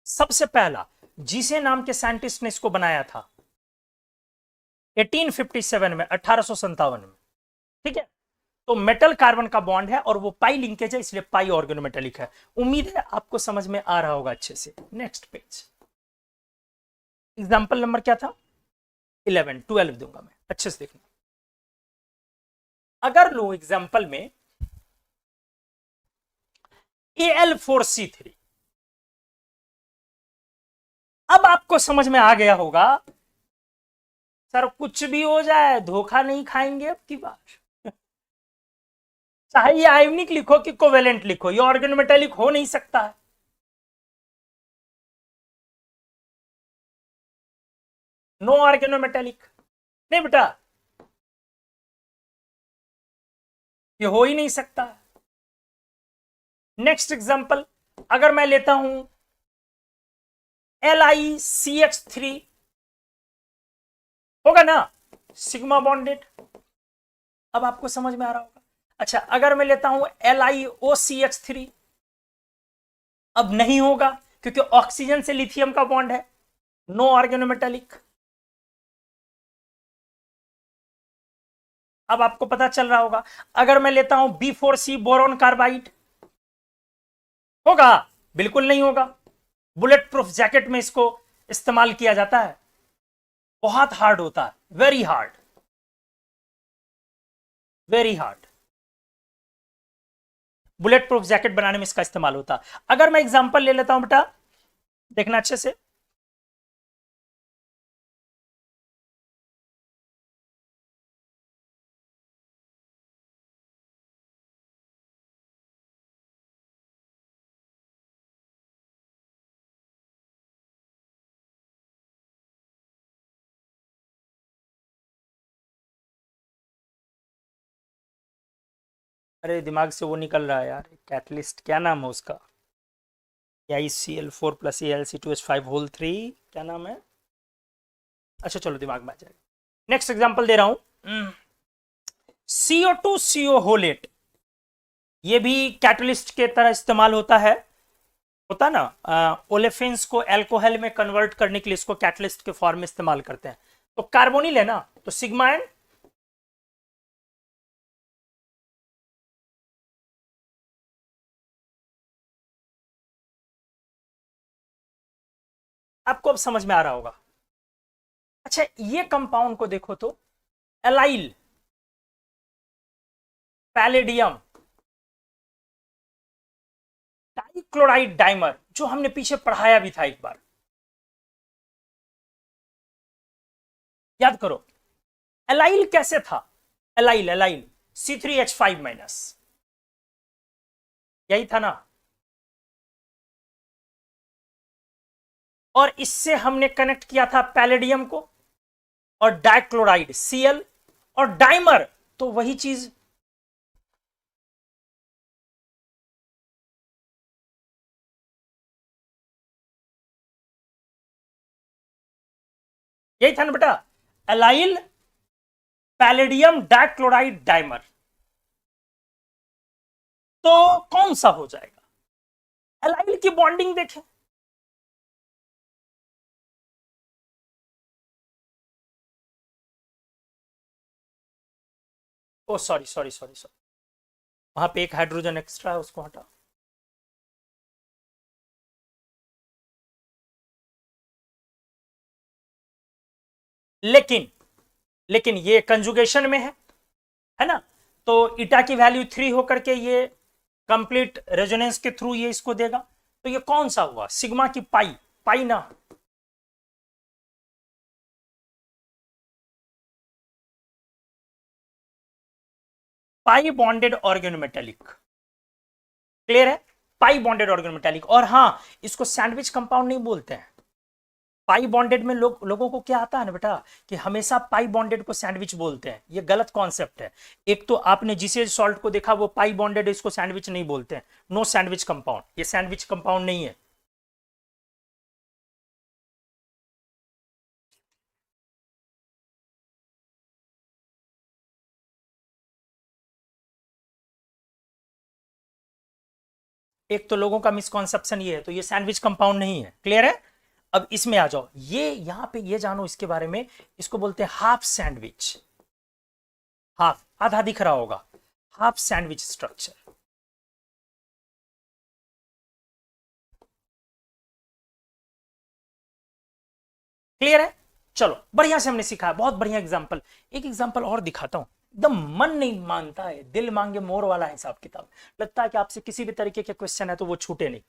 सबसे पहला जीसे नाम के साइंटिस्ट ने इसको बनाया था 1857 में, 1857 में। ठीक है, तो मेटल कार्बन का बॉन्ड है और वो पाई लिंकेज है, इसलिए पाई ऑर्गेनोमेटेलिक है। उम्मीद है आपको समझ में आ रहा होगा अच्छे से। नेक्स्ट पेज, एग्जाम्पल नंबर क्या था? 11, 12 दूंगा मैं, अच्छे से देखना। अगर लो एग्जाम्पल में Al4C3, अब आपको समझ में आ गया होगा, सर कुछ भी हो जाए धोखा नहीं खाएंगे अब की बार। चाहे ये आयोनिक लिखो कि कोवेलेंट लिखो, ये ऑर्गेनोमेटेलिक हो नहीं सकता है। नो ऑर्गेनोमेटेलिक, नहीं बेटा, ये हो ही नहीं सकता। नेक्स्ट एग्जांपल, अगर मैं लेता हूं LiCH3, होगा ना, सिग्मा बॉन्डेड। अब आपको समझ में आ रहा होगा। अच्छा, अगर मैं लेता हूं LiOCH3, अब नहीं होगा क्योंकि ऑक्सीजन से लिथियम का बॉन्ड है, नो ऑर्गेनोमेटेलिक। अब आपको पता चल रहा होगा। अगर मैं लेता हूं B4C बोरॉन कार्बाइड, होगा? बिल्कुल नहीं होगा। बुलेट प्रूफ जैकेट में इसको इस्तेमाल किया जाता है, बहुत हार्ड होता है, very hard, very hard. Bullet proof jacket बनाने में इसका इस्तेमाल होता है। अगर मैं एग्जांपल ले लेता हूं बेटा, देखना अच्छे से, अरे दिमाग से वो निकल रहा है यार, कैटलिस्ट क्या नाम है उसका, AiCl4 प्लस AlC2H5 होल 3, क्या नाम है? अच्छा चलो दिमाग में आ जाएगा। नेक्स्ट एग्जांपल दे रहा हूं, CO2CO होलेट, ये भी कैटलिस्ट के तरह इस्तेमाल होता ना, ओलेफिन्स को एल्कोहल में कन्वर्ट करने के लिए इसको कैटलिस्ट के फॉर्म में इस्तेमाल करते हैं। तो कार्बोनिल है ना, तो सिग्मा एन आपको अब समझ में आ रहा होगा। अच्छा ये कंपाउंड को देखो तो, एलाइल, पैलेडियम, डाइक्लोराइड डाइमर, जो हमने पीछे पढ़ाया भी था एक बार, याद करो। एलाइल कैसे था? एलाइल एलाइल C3H5 माइनस, यही था ना। और इससे हमने कनेक्ट किया था पैलेडियम को, और डाइक्लोराइड Cl, और डाइमर तो वही चीज, यही था ना बेटा, एलाइल पैलेडियम डाइक्लोराइड डाइमर। तो कौन सा हो जाएगा? एलाइल की बॉन्डिंग देखें, ओ सॉरी सॉरी सॉरी सॉरी, वहां पे एक हाइड्रोजन एक्स्ट्रा है, उसको हटा। लेकिन लेकिन ये कंजुगेशन में है ना, तो ईटा की वैल्यू 3 होकर के ये कंप्लीट रेजोनेंस के थ्रू ये इसको देगा। तो ये कौन सा हुआ, सिग्मा की पाई? पाई ना, पाई बॉन्डेड ऑर्गेनोमेटेलिक, क्लियर है? पाई बॉन्डेड ऑर्गेनोमेटेलिक। और हाँ, इसको सैंडविच कंपाउंड नहीं बोलते हैं। पाई बॉन्डेड में लोगों को क्या आता है ना बेटा, कि हमेशा पाई बॉन्डेड को सैंडविच बोलते हैं, ये गलत कॉन्सेप्ट है। एक तो आपने जिसे सॉल्ट को देखा वो पाई बॉन्डेड, इसको सैंडविच नहीं बोलते हैं। नो सैंडविच कंपाउंड, ये सैंडविच कंपाउंड नहीं है। एक तो लोगों का मिसकॉन्सेप्शन ये है, तो ये सैंडविच कंपाउंड नहीं है, क्लियर है? अब इसमें आ जाओ, ये यहां पे ये जानो इसके बारे में, इसको बोलते हैं हाफ सैंडविच। हाफ, आधा दिख रहा होगा, हाफ सैंडविच स्ट्रक्चर। क्लियर है? चलो बढ़िया से हमने सीखा, बहुत बढ़िया एग्जांपल। एक एग्जांपल और दिखाता हूं, एकदम मन नहीं मानता है, दिल मांगे मोर वाला हिसाब किताब। लगता है कि आपसे किसी भी तरीके के क्वेश्चन है तो वो छूटे नहीं।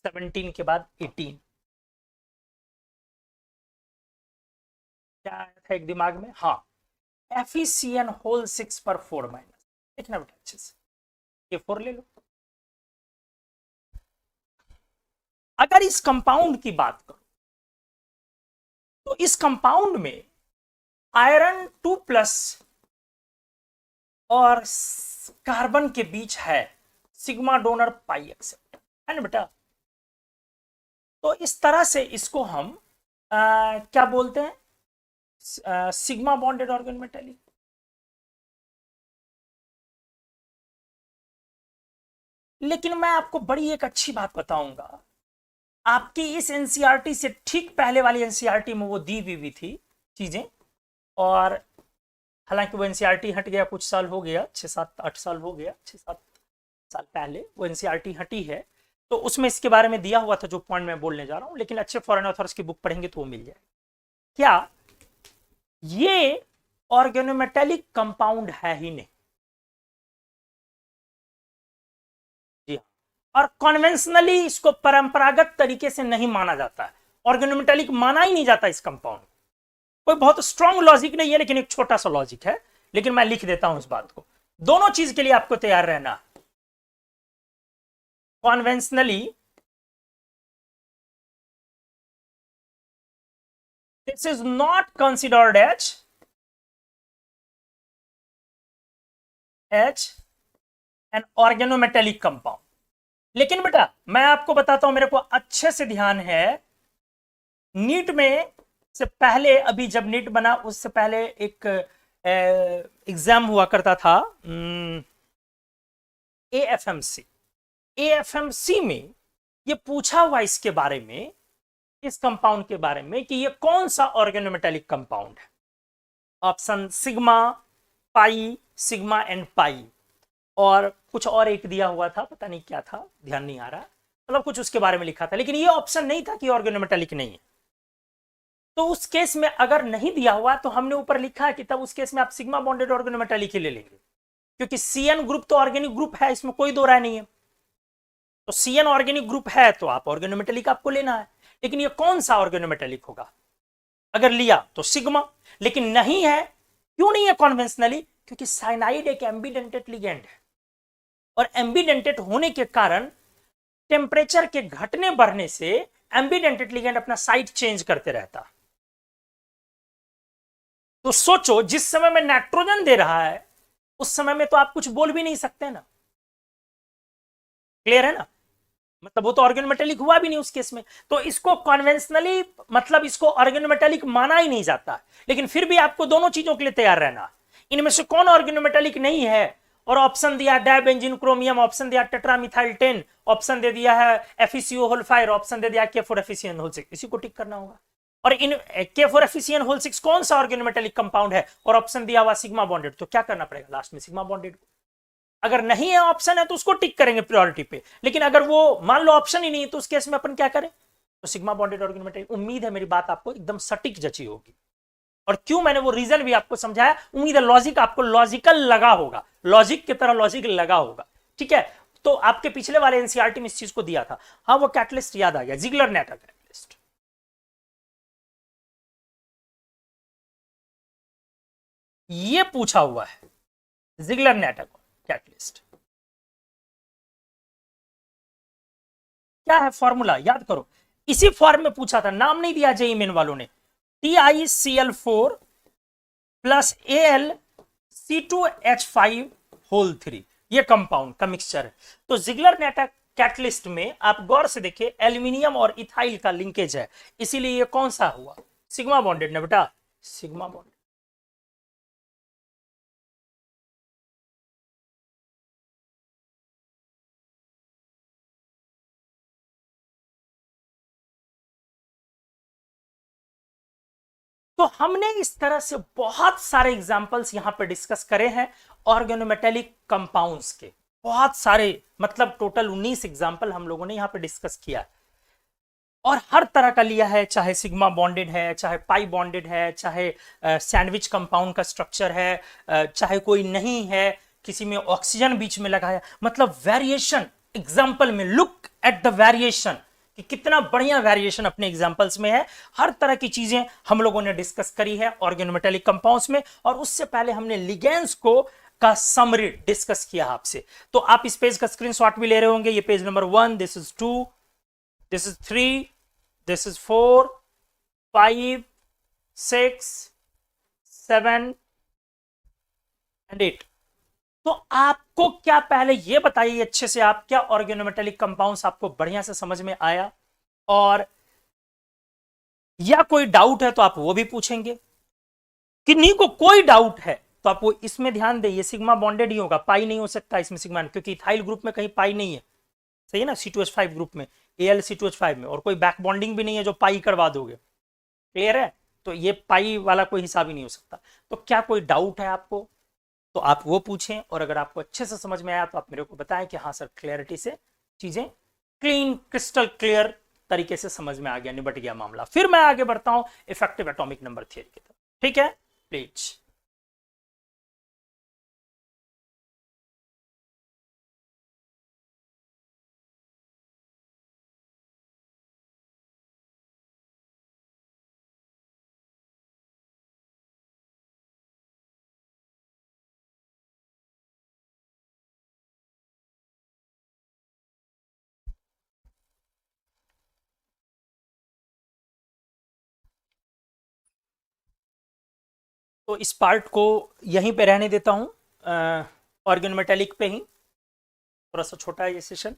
17 के बाद 18, क्या आया था एक दिमाग में? हाँ, FeCN होल 6 पर 4 माइनस, देखना बेटा अच्छे से, ये 4 ले लो। अगर इस कंपाउंड की बात करो तो इस कंपाउंड में आयरन 2 प्लस और कार्बन के बीच है सिग्मा डोनर पाई एक्सेप्ट, है ना बेटा? तो इस तरह से इसको हम क्या बोलते हैं, सिग्मा बॉन्डेड ऑर्गन मेटेलिक। लेकिन मैं आपको बड़ी एक अच्छी बात बताऊंगा, आपकी इस एनसीईआरटी से ठीक पहले वाली एनसीईआरटी में वो दी हुई थी चीजें। और हालांकि वो एनसीईआरटी हट गया, कुछ साल हो गया, 6-7-8 साल हो गया, 6-7 साल पहले वो एनसीईआरटी हटी है। तो उसमें इसके बारे में दिया हुआ था जो पॉइंट मैं बोलने जा रहा हूं, लेकिन अच्छे फॉरेन ऑथर्स की बुक पढ़ेंगे तो वो मिल जाएगा। क्या ये ऑर्गेनोमेटेलिक कंपाउंड है ही नहीं? जी हाँ। और कॉन्वेंशनली इसको परंपरागत तरीके से नहीं माना जाता है, ऑर्गेनोमेटेलिक माना ही नहीं जाता इस कंपाउंड। कोई बहुत स्ट्रॉन्ग लॉजिक नहीं है, लेकिन एक छोटा सा लॉजिक है, लेकिन मैं लिख देता हूं इस बात को। दोनों चीज के लिए आपको तैयार रहना। Conventionally this is not considered as as an organometallic compound. लेकिन बेटा मैं आपको बताता हूं, मेरे को अच्छे से ध्यान है, नीट में से पहले, अभी जब नीट बना उससे पहले एक एग्जाम हुआ करता था, एएफएमसी। एएफएमसी में ये पूछा हुआ इसके बारे में, इस कंपाउंड के बारे में, कि ये कौन सा ऑर्गेनोमेटेलिक कंपाउंड है। Option sigma, pi, sigma and पाई, और कुछ और एक दिया हुआ था, पता नहीं क्या था, ध्यान नहीं आ रहा, मतलब कुछ उसके बारे में लिखा था, लेकिन ये ऑप्शन नहीं था कि ऑर्गेनोमेटेलिक नहीं है। तो उस केस में अगर नहीं दिया हुआ तो हमने ऊपर लिखा है कि तब उस केस में आप सिग्मा बॉन्डेड ऑर्गेनोमेटेलिक ही ले लेंगे, क्योंकि सीएन ग्रुप तो ऑर्गेनिक ग्रुप है, इसमें कोई दो राय नहीं है। तो सीएन ऑर्गेनिक ग्रुप है तो आप ऑर्गेनोमेटेलिक आपको लेना है। लेकिन ये कौन सा ऑर्गेनोमेटेलिक होगा? अगर लिया तो सिग्मा, लेकिन नहीं है, क्यों नहीं है कॉन्वेंशनली? क्योंकि साइनाइड एक एम्बीडेंटेड लिगेंड है, और एम्बीडेंटेड होने के कारण टेम्परेचर के घटने बढ़ने से एम्बीडेंटेड लिगेंड अपना साइट चेंज करते रहता। तो सोचो, जिस समय में नाइट्रोजन दे रहा है उस समय में तो आप कुछ बोल भी नहीं सकते ना। क्लियर है ना? मतलब वो तो ऑर्गेनोमेटेलिक हुआ भी नहीं उस केस में, तो इसको कॉन्वेंशनली, मतलब इसको ऑर्गेनोमेटेलिक माना ही नहीं जाता। लेकिन फिर भी आपको दोनों चीजों के लिए तैयार रहना। इनमें से कौन ऑर्गेनोमेटेलिक नहीं है? और ऑप्शन दिया डायबेंजीन क्रोमियम, ऑप्शन दिया टेट्रामिथाइल 10, ऑप्शन दे दिया है एफिसियो होल 5, ऑप्शन दे दिया के4 एफिसियन होल 6। इसी को टिक करना होगा। और इन के4 एफिसियन होल 6 कौन सा ऑर्गेनोमेटेलिक कंपाउंड है? और ऑप्शन दिया हुआ सिग्मा बॉन्डेड, तो क्या करना पड़ेगा लास्ट में? सिग्मा बॉन्डेड को। अगर नहीं है ऑप्शन है तो उसको टिक करेंगे प्रायोरिटी पे, लेकिन अगर वो मान लो ऑप्शन ही नहीं है तो उस केस में अपन क्या करें? तो सिग्मा बॉन्डेड ऑर्गेनोमेटेलिक। उम्मीद है मेरी बात आपको एकदम सटीक जची होगी, और क्यों मैंने वो रीजन भी आपको समझाया, उम्मीद है लॉजिक आपको लॉजिकल लगा होगा, लॉजिक की तरह लॉजिक लगा होगा। ठीक है, तो आपके पिछले वाले एनसीईआरटी में इस चीज को दिया था। हाँ, वो कैटलिस्ट याद आ गया, जिगलर नेटर कैटलिस्ट। ये पूछा हुआ है, जिगलर नेटर कैटलिस्ट क्या है, फॉर्मूला याद करो। इसी फॉर्म में पूछा था, नाम नहीं दिया जेई मेन वालों ने। TiCl4 प्लस AlC2H5 होल 3, ये कंपाउंड का मिक्सचर है। तो जिगलर नेटर कैटलिस्ट में आप गौर से देखिए, एल्यूमिनियम और इथाइल का लिंकेज है, इसीलिए ये कौन सा हुआ? सिग्मा बॉन्डेड ना बेटा, सिग्मा बॉन्डेड। तो हमने इस तरह से बहुत सारे एग्जाम्पल्स यहां पे डिस्कस करे हैं ऑर्गेनोमेटेलिक कंपाउंड्स के, बहुत सारे, मतलब टोटल 19 एग्जाम्पल हम लोगों ने यहां पे डिस्कस किया, और हर तरह का लिया है, चाहे सिग्मा बॉन्डेड है, चाहे पाई बॉन्डेड है, चाहे सैंडविच कंपाउंड का स्ट्रक्चर है, चाहे कोई नहीं है, किसी में ऑक्सीजन बीच में लगाया, मतलब वेरिएशन एग्जाम्पल में, लुक एट द वेरिएशन कि कितना बढ़िया वेरिएशन अपने एग्जांपल्स में है। हर तरह की चीजें हम लोगों ने डिस्कस करी है ऑर्गेनोमेटेलिक कंपाउंड्स में, और उससे पहले हमने लिगेंड्स को का समरी डिस्कस किया आपसे। तो आप इस पेज का स्क्रीनशॉट भी ले रहे होंगे, ये page number 1, this is 2, this is 3, this is 4, 5, 6, 7 and 8। तो आपको क्या, पहले ये बताइए अच्छे से, आप क्या ऑर्गेनोमेटेलिक कंपाउंड्स आपको बढ़िया से समझ में आया? और या कोई डाउट है तो आप वो भी पूछेंगे, किन्हीं को कोई डाउट है तो आप वो इसमें ध्यान दें, ये सिग्मा बॉन्डेड ही होगा, पाई नहीं हो सकता इसमें सिग्मा, क्योंकि इथाइल ग्रुप में कहीं पाई नहीं है, सही है ना, C2H5 ग्रुप में, AlC2H5 में, और कोई बैक बॉन्डिंग भी नहीं है जो पाई करवा दोगे। क्लियर है? तो ये पाई वाला कोई हिसाब ही नहीं हो सकता। तो क्या कोई डाउट है आपको तो आप वो पूछें, और अगर आपको अच्छे से समझ में आया तो आप मेरे को बताएं कि हाँ सर, क्लियरिटी से चीजें क्लीन, क्रिस्टल क्लियर तरीके से समझ में आ गया, निबट गया मामला। फिर मैं आगे बढ़ता हूं इफेक्टिव एटॉमिक नंबर थियरी की तरफ। ठीक है, प्लीज। तो इस पार्ट को यहीं पे रहने देता हूं। ऑर्गेनोमेटेलिक पे ही, थोड़ा सा छोटा है ये सेशन।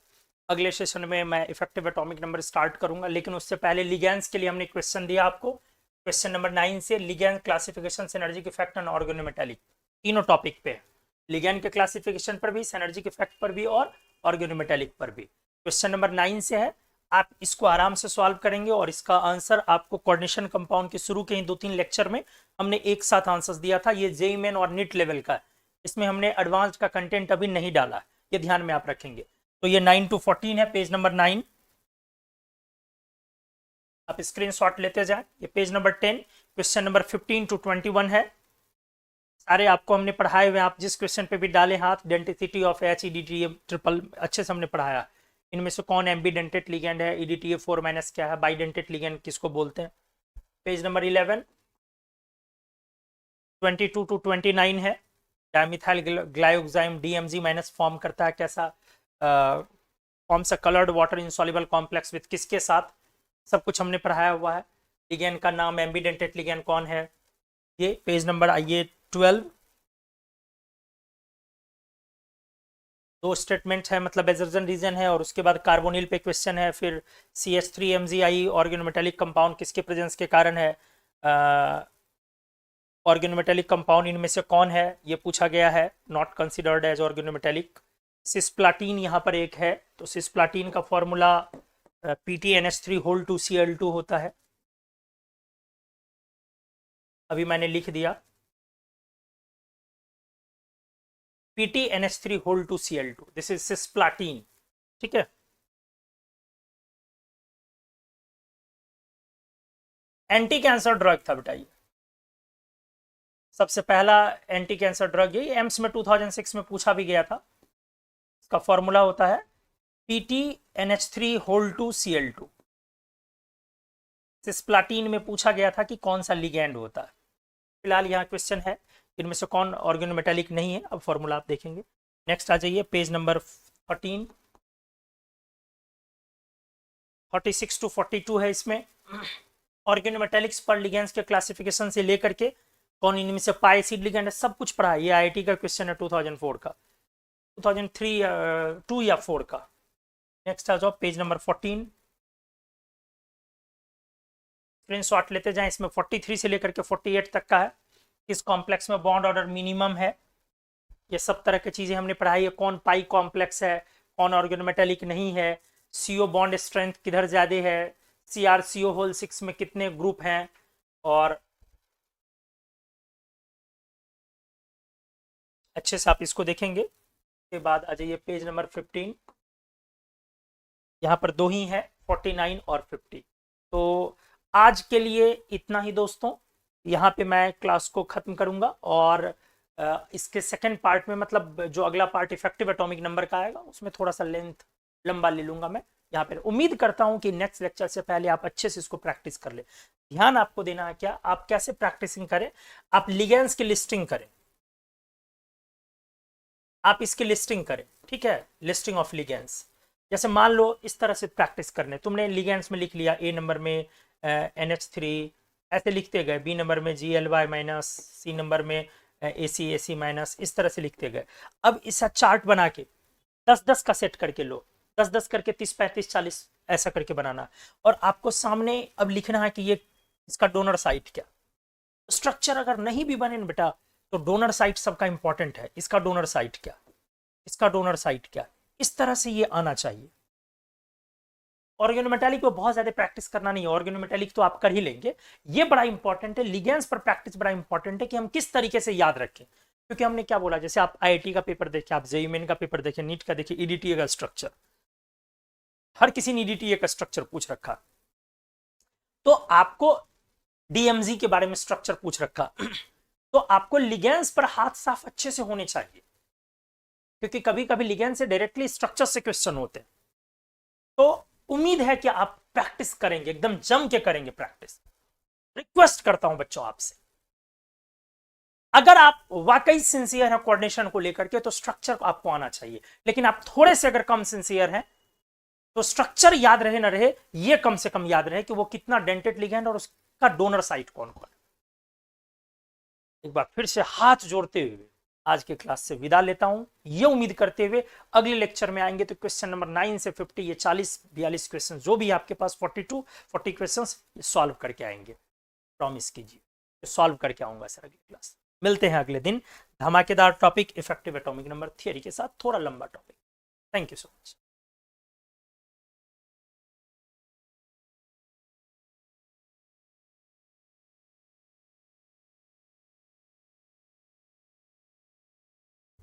अगले सेशन में मैं इफेक्टिव एटॉमिक नंबर स्टार्ट करूंगा, लेकिन उससे पहले लिगेंड्स के लिए हमने क्वेश्चन दिया आपको, क्वेश्चन नंबर 9 से ligand classification, synergic effect and organometallic, तीनों टॉपिक पे, लिगेंड के क्लासिफिकेशन पर भी, सिनर्जिक इफेक्ट पर भी और ऑर्गेनोमेटेलिक पर भी। क्वेश्चन नंबर 9 से है, आप इसको आराम से सॉल्व करेंगे और इसका आंसर आपको कोऑर्डिनेशन कंपाउंड के शुरू के ही 2-3 लेक्चर में हमने एक साथ आंसर्स दिया था। ये जेईई मेन और नीट लेवल का, इसमें हमने एडवांस का कंटेंट अभी नहीं डाला, ये ध्यान में आप रखेंगे। तो ये 9 to 14 है, पेज नंबर 9, आप स्क्रीनशॉट लेते जाएं। ये page number 10, question number 15 to 21 है। सारे आपको हमने पढ़ाए हुए, आप जिस क्वेश्चन पे भी डाले हाथ, डेंटिसिटी ऑफ HEDTA ट्रिपल अच्छे से हमने पढ़ाया। इनमें से कौन एम्बीडेंटेट लिगेंड है, EDTA 4- क्या है, बाइडेंटेट लिगेंड किसको बोलते हैं। पेज नंबर 11, 22 to 29 है, डायमिथाइल ग्लाइकोजाइम DMG- फॉर्म करता है, कैसा forms a coloured water insoluble complex with किसके साथ, सब कुछ हमने पढ़ाया हुआ है। लिगेंड का नाम, एम्बीडेंटेट लिगेंड कौन है, ये पेज नंबर आइए 12, 2 स्टेटमेंट है, मतलब एजर्जन रीजन है, और उसके बाद कार्बोनिल पे क्वेश्चन है, फिर CH3MgI ऑर्गेनोमेटेलिक कंपाउंड किसके प्रेजेंस के कारण है, ऑर्गेनोमेटेलिक कंपाउंड इनमें से कौन है, ये पूछा गया है, नॉट कंसिडर्ड एज ऑर्गेनोमेटेलिक। सिस्प्लाटीन यहाँ पर एक है, तो सिस्प्लाटीन का फॉर्मूला PTNH3(2Cl2) होता है, अभी मैंने लिख दिया PTNH3(2Cl2), दिस इज सिस्प्लाटीन, ठीक है। एंटी कैंसर ड्रग था बेटा, ये सबसे पहला एंटी कैंसर ड्रग, ये एम्स में 2006 में पूछा भी गया था। इसका फॉर्मूला होता है PTNH3(2Cl2). सिस्प्लाटीन में पूछा गया था कि कौन सा लिगेंड होता है। फिलहाल यहाँ क्वेश्चन है इनमें से कौन ऑर्गेनोमेटेलिक नहीं है, अब फॉर्मूला आप देखेंगे। नेक्स्ट आ जाइए पेज नंबर 14, 46 to 42 है, इसमें ऑर्गेनोमेटेलिक्स पर लिगेंड्स के क्लासिफिकेशन से लेकर के कौन इनमें से पाई एसिड लिगेंड है, सब कुछ पढ़ा है। ये IIT का क्वेश्चन है 2004 का, 2003 2 या 4 का। नेक्स्ट आ जाओ पेज नंबर 14, स्क्रीनशॉट लेते जाएं, इसमें 43 से लेकर के 48 तक का है, किस कॉम्प्लेक्स में बॉन्ड ऑर्डर मिनिमम है, ये सब तरह की चीजें हमने पढ़ाई है। कौन पाई कॉम्प्लेक्स है, कौन ऑर्गेनोमेटेलिक नहीं है, CO बॉन्ड स्ट्रेंथ किधर ज्यादा है, CrCO6 में कितने ग्रुप हैं, और अच्छे से आप इसको देखेंगे। के बाद आ जाइए पेज नंबर 15, यहाँ पर 2 ही है, 49 और 50। तो आज के लिए इतना ही दोस्तों, यहाँ पे मैं क्लास को ख़त्म करूँगा, और इसके सेकंड पार्ट में, मतलब जो अगला पार्ट इफेक्टिव एटॉमिक नंबर का आएगा, उसमें थोड़ा सा लेंथ लंबा ले लूँगा मैं। यहाँ पर उम्मीद करता हूँ कि नेक्स्ट लेक्चर से पहले आप अच्छे से इसको प्रैक्टिस कर ले। ध्यान आपको देना है क्या, आप कैसे प्रैक्टिसिंग करें, आप लिगेंड्स की लिस्टिंग करें, आप इसकी लिस्टिंग करें, ठीक है, लिस्टिंग ऑफ लिगेंड्स। जैसे मान लो इस तरह से प्रैक्टिस करने, तुमने लिगेंड्स में लिख लिया, A नंबर में NH3 ऐसे लिखते गए, B नंबर में Gly-, C नंबर में AC, इस तरह से लिखते गए। अब इसका चार्ट बना के 10-10 का सेट करके लो, 10-10 करके 30, 35, 40 ऐसा करके बनाना, और आपको सामने अब लिखना है कि ये इसका डोनर साइट क्या। स्ट्रक्चर अगर नहीं भी बने ना बेटा, तो डोनर साइट सबका इंपॉर्टेंट है, इसका डोनर साइट क्या, इसका डोनर साइट क्या, इस तरह से ये आना चाहिए। ऑर्गेनोमेटेलिक पे बहुत ज्यादा प्रैक्टिस करना नहीं है, ऑर्गेनोमेटेलिक तो आप कर ही लेंगे, ये बड़ा इंपॉर्टेंट है, लिगेंड्स पर प्रैक्टिस बड़ा इंपॉर्टेंट है कि हम किस तरीके से याद रखें। क्योंकि हमने क्या बोला, जैसे आप IIT का पेपर देखें, आप जेईई मेन का पेपर देखें, नीट का देखिए, EDTA का स्ट्रक्चर, हर किसी ने EDTA का स्ट्रक्चर पूछ रखा, तो आपको DMG के बारे में स्ट्रक्चर पूछ रखा, तो आपको लिगेंड्स पर हाथ साफ अच्छे से होने चाहिए, क्योंकि कभी कभी लिगेंड से डायरेक्टली स्ट्रक्चर से क्वेश्चन होते हैं। तो उम्मीद है कि आप प्रैक्टिस करेंगे, एकदम जम के करेंगे प्रैक्टिस। रिक्वेस्ट करता हूं बच्चों आपसे, अगर आप वाकई सिंसियर हैं कोऑर्डिनेशन को लेकर के, तो स्ट्रक्चर आपको आना चाहिए, लेकिन आप थोड़े से अगर कम सिंसियर हैं, तो स्ट्रक्चर याद रहे ना रहे, ये कम से कम याद रहे कि वो कितना डेंटेड लिगेंड और उसका डोनर साइट कौन कौन। एक बार फिर से हाथ जोड़ते हुए आज के क्लास से विदा लेता हूं, ये उम्मीद करते हुए अगले लेक्चर में आएंगे तो क्वेश्चन नंबर 9 से 50, ये 40-42 क्वेश्चन जो भी आपके पास 40 क्वेश्चन सॉल्व करके आएंगे। प्रॉमिस कीजिए सॉल्व करके आऊंगा सर अगली क्लास। मिलते हैं अगले दिन धमाकेदार topic effective atomic number theory के साथ, थोड़ा लंबा topic. Thank you so much.